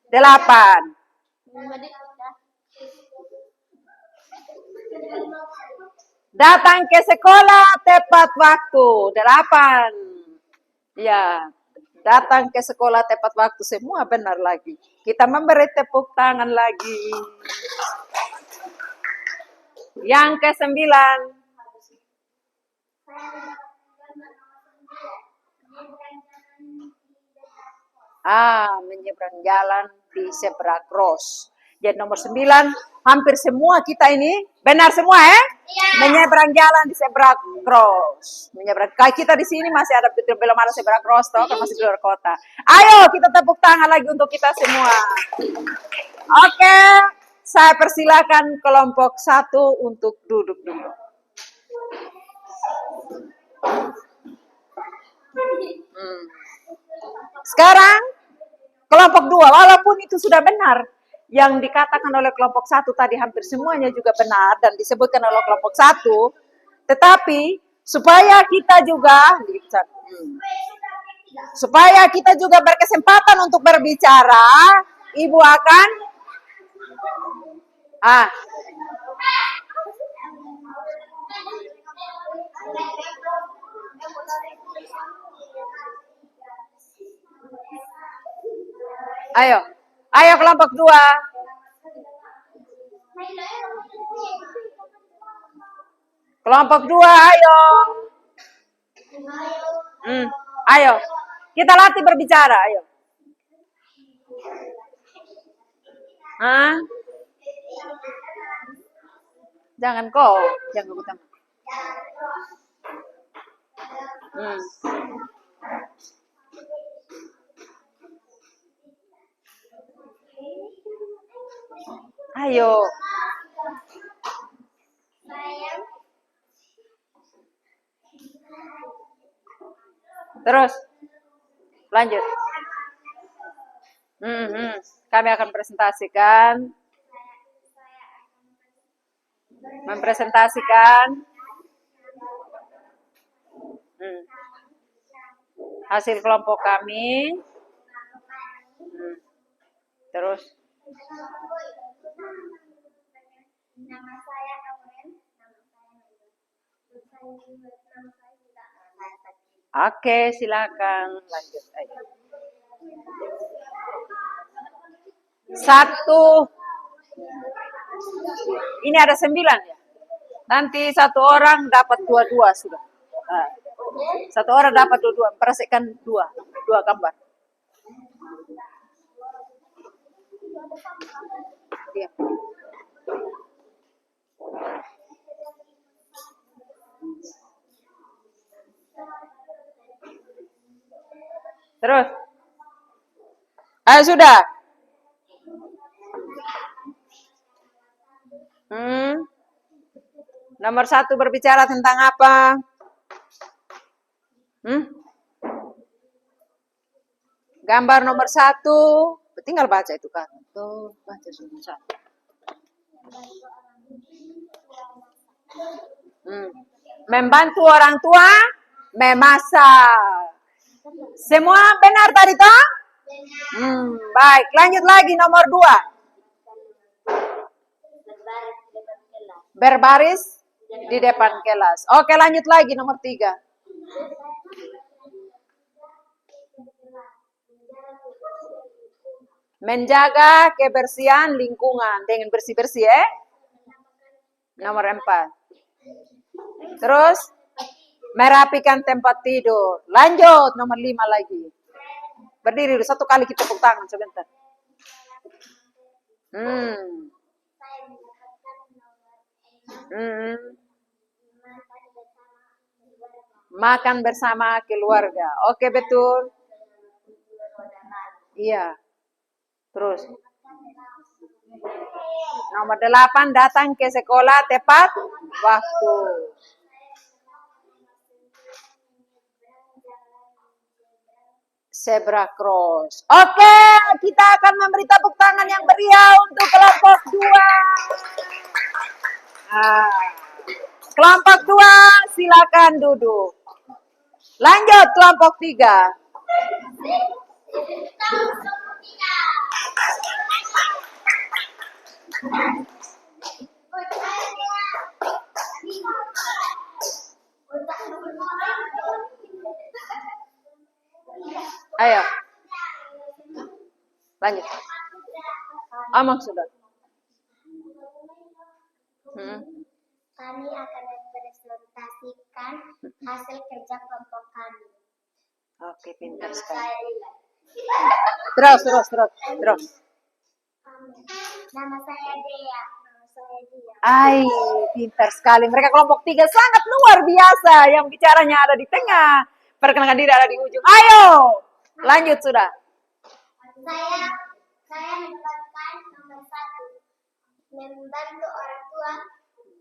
8. Datang ke sekolah tepat waktu. 8. Ya, datang ke sekolah tepat waktu. Semua benar lagi. Kita memberi tepuk tangan lagi. Yang ke-9. Menyeberang jalan di zebra cross. Jadi nomor 9, hampir semua kita ini benar semua menyeberang jalan di zebra cross. Menyeberang. Kayak kita di sini masih ada belum ada zebra cross toh, kan masih di luar kota. Ayo kita tepuk tangan lagi untuk kita semua. Oke, saya persilakan kelompok 1 untuk duduk dulu. Sekarang kelompok 2, walaupun itu sudah benar, yang dikatakan oleh kelompok 1 tadi hampir semuanya juga benar dan disebutkan oleh kelompok 1, tetapi supaya kita juga berkesempatan untuk berbicara, Ibu akan Ayo. Ayo kelompok 2. Kelompok 2, ayo. Ayo. Kita latih berbicara, ayo. Hah? Jangan kau, jangan utama. Ayo. Terus. Lanjut. Kami akan presentasikan. Mempresentasikan hasil kelompok kami. Terus. Nama saya Awen. Oke, silakan lanjut aja. 1. Ini ada 9 ya. Nanti 1 orang dapat 2 sudah. 1 orang dapat 2. Perhatikan 2 gambar. Diam. Terus. Ayo sudah. Nomor 1 berbicara tentang apa? Gambar nomor 1. Tinggal baca itu kan. Tuh, baca susah. Membantu orang tua memasak. Semua benar tadi toh? Baik, lanjut lagi nomor 2. Berbaris di depan kelas. Oke, lanjut lagi nomor 3. Menjaga kebersihan lingkungan dengan bersih-bersih ya. Nomor 4. Terus merapikan tempat tidur. Lanjut nomor 5 lagi. Berdiri dulu 1 kali kita tepuk tangan sebentar. Makan bersama keluarga. Oke, betul. Iya. Terus. Nomor 8, datang ke sekolah tepat waktu. Zebra cross. Oke, kita akan memberi tepuk tangan yang meriah untuk kelompok 2. Kelompok 2, silakan duduk. Lanjut kelompok 3. Ayo. Lanjut. Amak sudah. Kami akan mempresentasikan hasil kerja kelompok kami. Oke, pintar sekali. Terus. Nama saya Dea. Ay, pintar sekali. Mereka kelompok 3 sangat luar biasa. Yang bicaranya ada di tengah. Perkenalkan diri ada di ujung. Ayo, lanjut sudah. Saya mendapatkan nomor 1. Membantu orang tua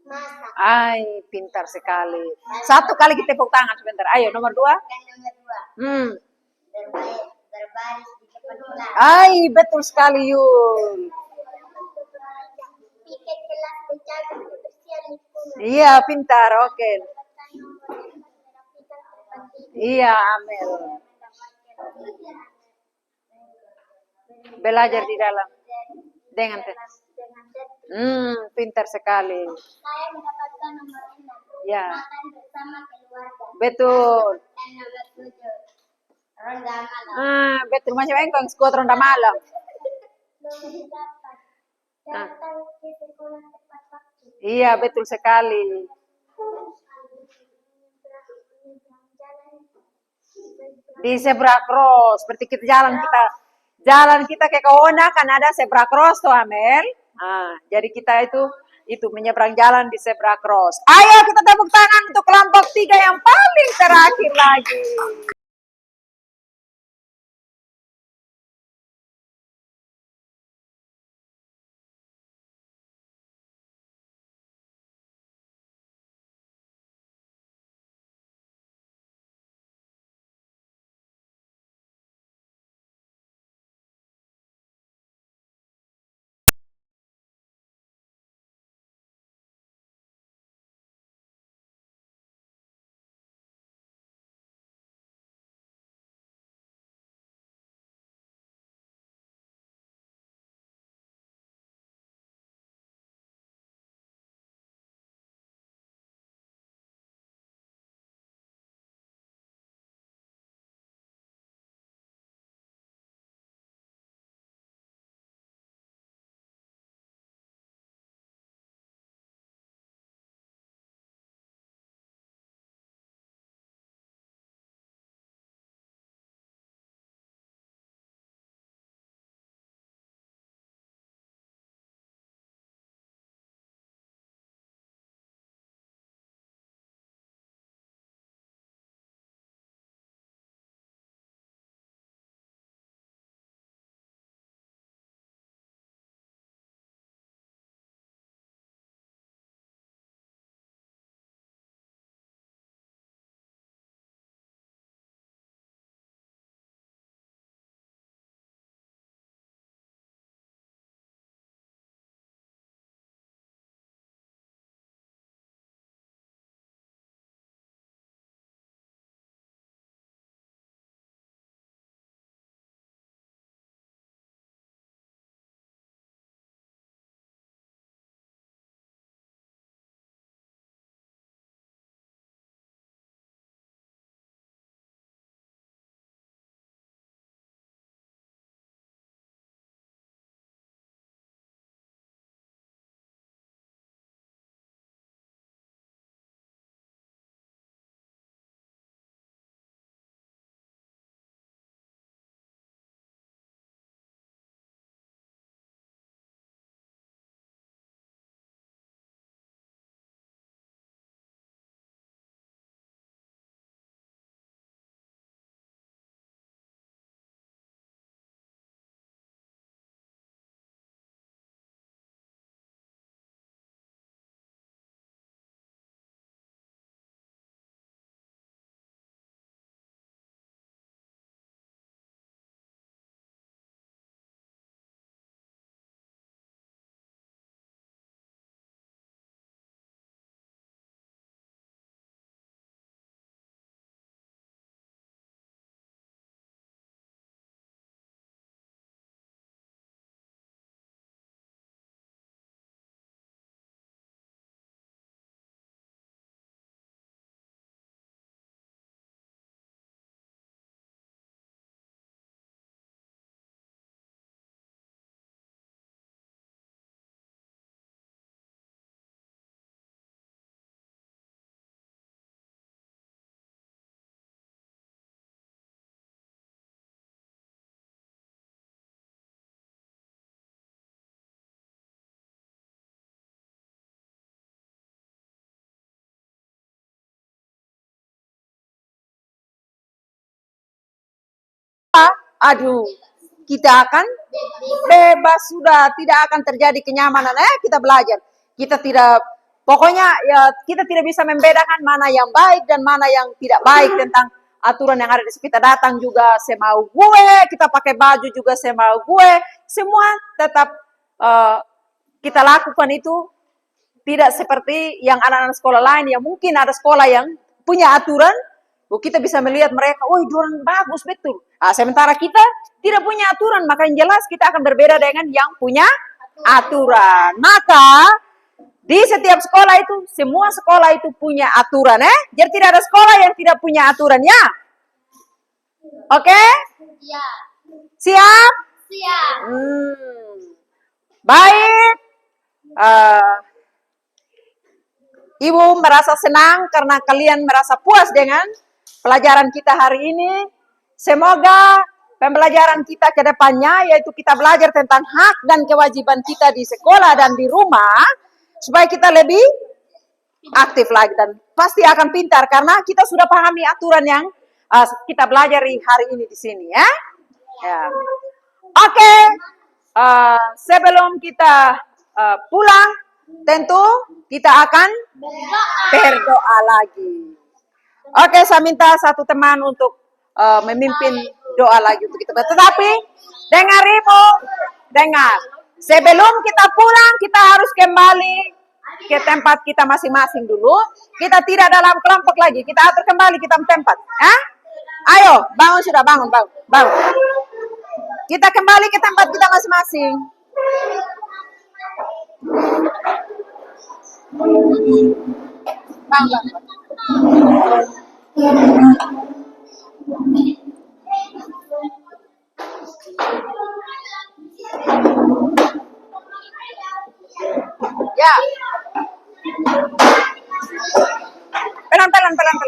masak. Ay, pintar sekali. 1 kali kita tepuk tangan sebentar. Ayo, nomor 2. Nomor 2. Berbaris di depan kelas. Ay, betul sekali Yul. Piket kelas menjaga kebersihan lingkungan. Iya, pintar. Oke. Iya, Amel. Belajar di dalam dengan pintar sekali. Saya mendapatkan nomor 6. Ya. Makan bersama keluarga. Betul. Dan nomor 7. Ronda malam. Betul macam engkau skuad ronda malam. Nomor 8. Datang ke sekolah tepat waktu. Iya, betul sekali. Menyeberang jalan. Di zebra cross, seperti jalan kita ke Kaona kan ada zebra cross tuh Amel. Nah, jadi kita itu menyeberang jalan di zebra cross. Ayo kita tepuk tangan untuk kelompok 3 yang paling terakhir lagi. Aduh, kita akan bebas sudah, tidak akan terjadi kenyamanan. Kita belajar. Kita tidak, pokoknya ya kita tidak bisa membedakan mana yang baik dan mana yang tidak baik tentang aturan yang ada di sekitar. Datang juga semau gue, kita pakai baju juga semau gue, semua tetap kita lakukan itu tidak seperti yang anak-anak sekolah lain yang mungkin ada sekolah yang punya aturan. Kita bisa melihat mereka, woi orang bagus betul. Nah, sementara kita tidak punya aturan, maka yang jelas kita akan berbeda dengan yang punya aturan. Maka di setiap sekolah itu, semua sekolah itu punya aturan, Jadi tidak ada sekolah yang tidak punya aturan, ya? Oke? Ya. Siap? Siap. Baik. Ibu merasa senang karena kalian merasa puas dengan pelajaran kita hari ini. Semoga pembelajaran kita ke depannya, yaitu kita belajar tentang hak dan kewajiban kita di sekolah dan di rumah, supaya kita lebih aktif lagi dan pasti akan pintar karena kita sudah pahami aturan yang kita belajar hari ini di sini ya. Oke. Sebelum kita pulang, tentu kita akan berdoa lagi. Oke, saya minta satu teman untuk memimpin doa lagi untuk kita. Tetapi dengar ibu, dengar. Sebelum kita pulang, kita harus kembali ke tempat kita masing-masing dulu. Kita tidak dalam kelompok lagi. Kita atur kembali kita tempat. Ya? Ayo, bangun sudah, bangun. Kita kembali ke tempat kita masing-masing. Bangun. Ya. Pelan-pelan.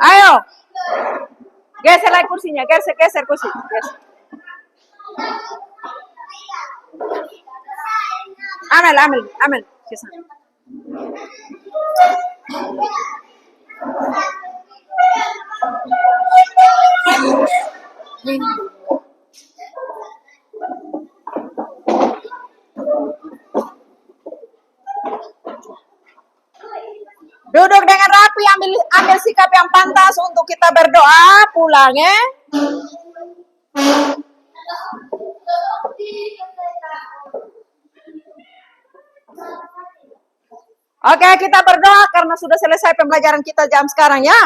Ayo. Geser lagi kursinya, geser kursi. Geser. Amel. Kesana. Duduk dengan rapi, ambil sikap yang pantas untuk kita berdoa pulang ya. Oke, kita berdoa karena sudah selesai pembelajaran kita jam sekarang ya.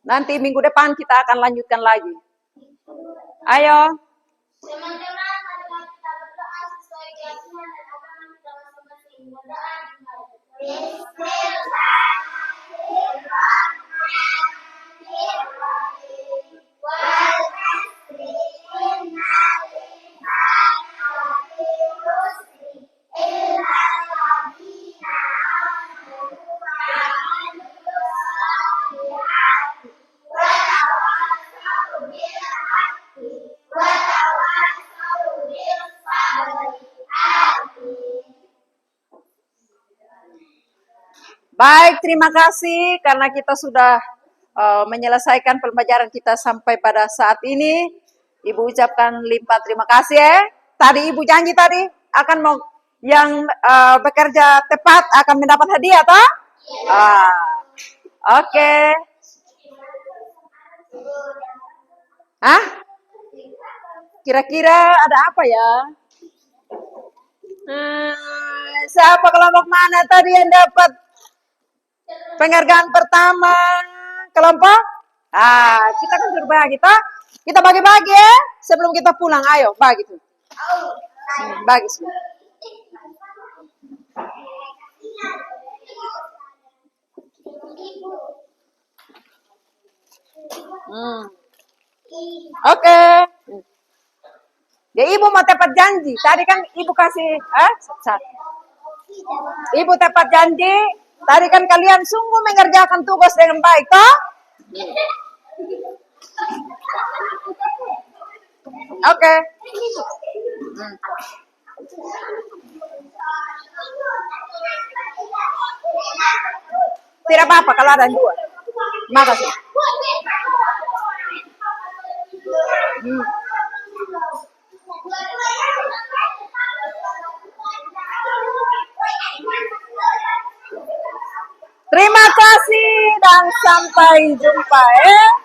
Nanti minggu depan kita akan lanjutkan lagi. Ayo. Teman-teman, marilah kita berdoa sesuai keyakinan dan agama kita masing-masing. Berdoa Baik, terima kasih karena kita sudah menyelesaikan pembelajaran kita sampai pada saat ini. Ibu ucapkan limpah terima kasih ya. Tadi Ibu janji tadi akan mau yang bekerja tepat akan mendapat hadiah, toh? Oke. Hah? Kira-kira ada apa ya? Siapa kelompok mana tadi yang dapat penghargaan pertama? Kelompok? Kita kan sudah bagi, kita bagi-bagi ya sebelum kita pulang. Ayo, bagi tuh. Bagi semua. Oke. Ya, Ibu mau tepat janji. Tadi kan Ibu kasih, Ibu tepat janji. Tadi kan kalian sungguh mengerjakan tugas dengan baik, toh? Oke. Tidak apa-apa kalau ada dua. Makasih. Terima kasih dan sampai jumpa ya.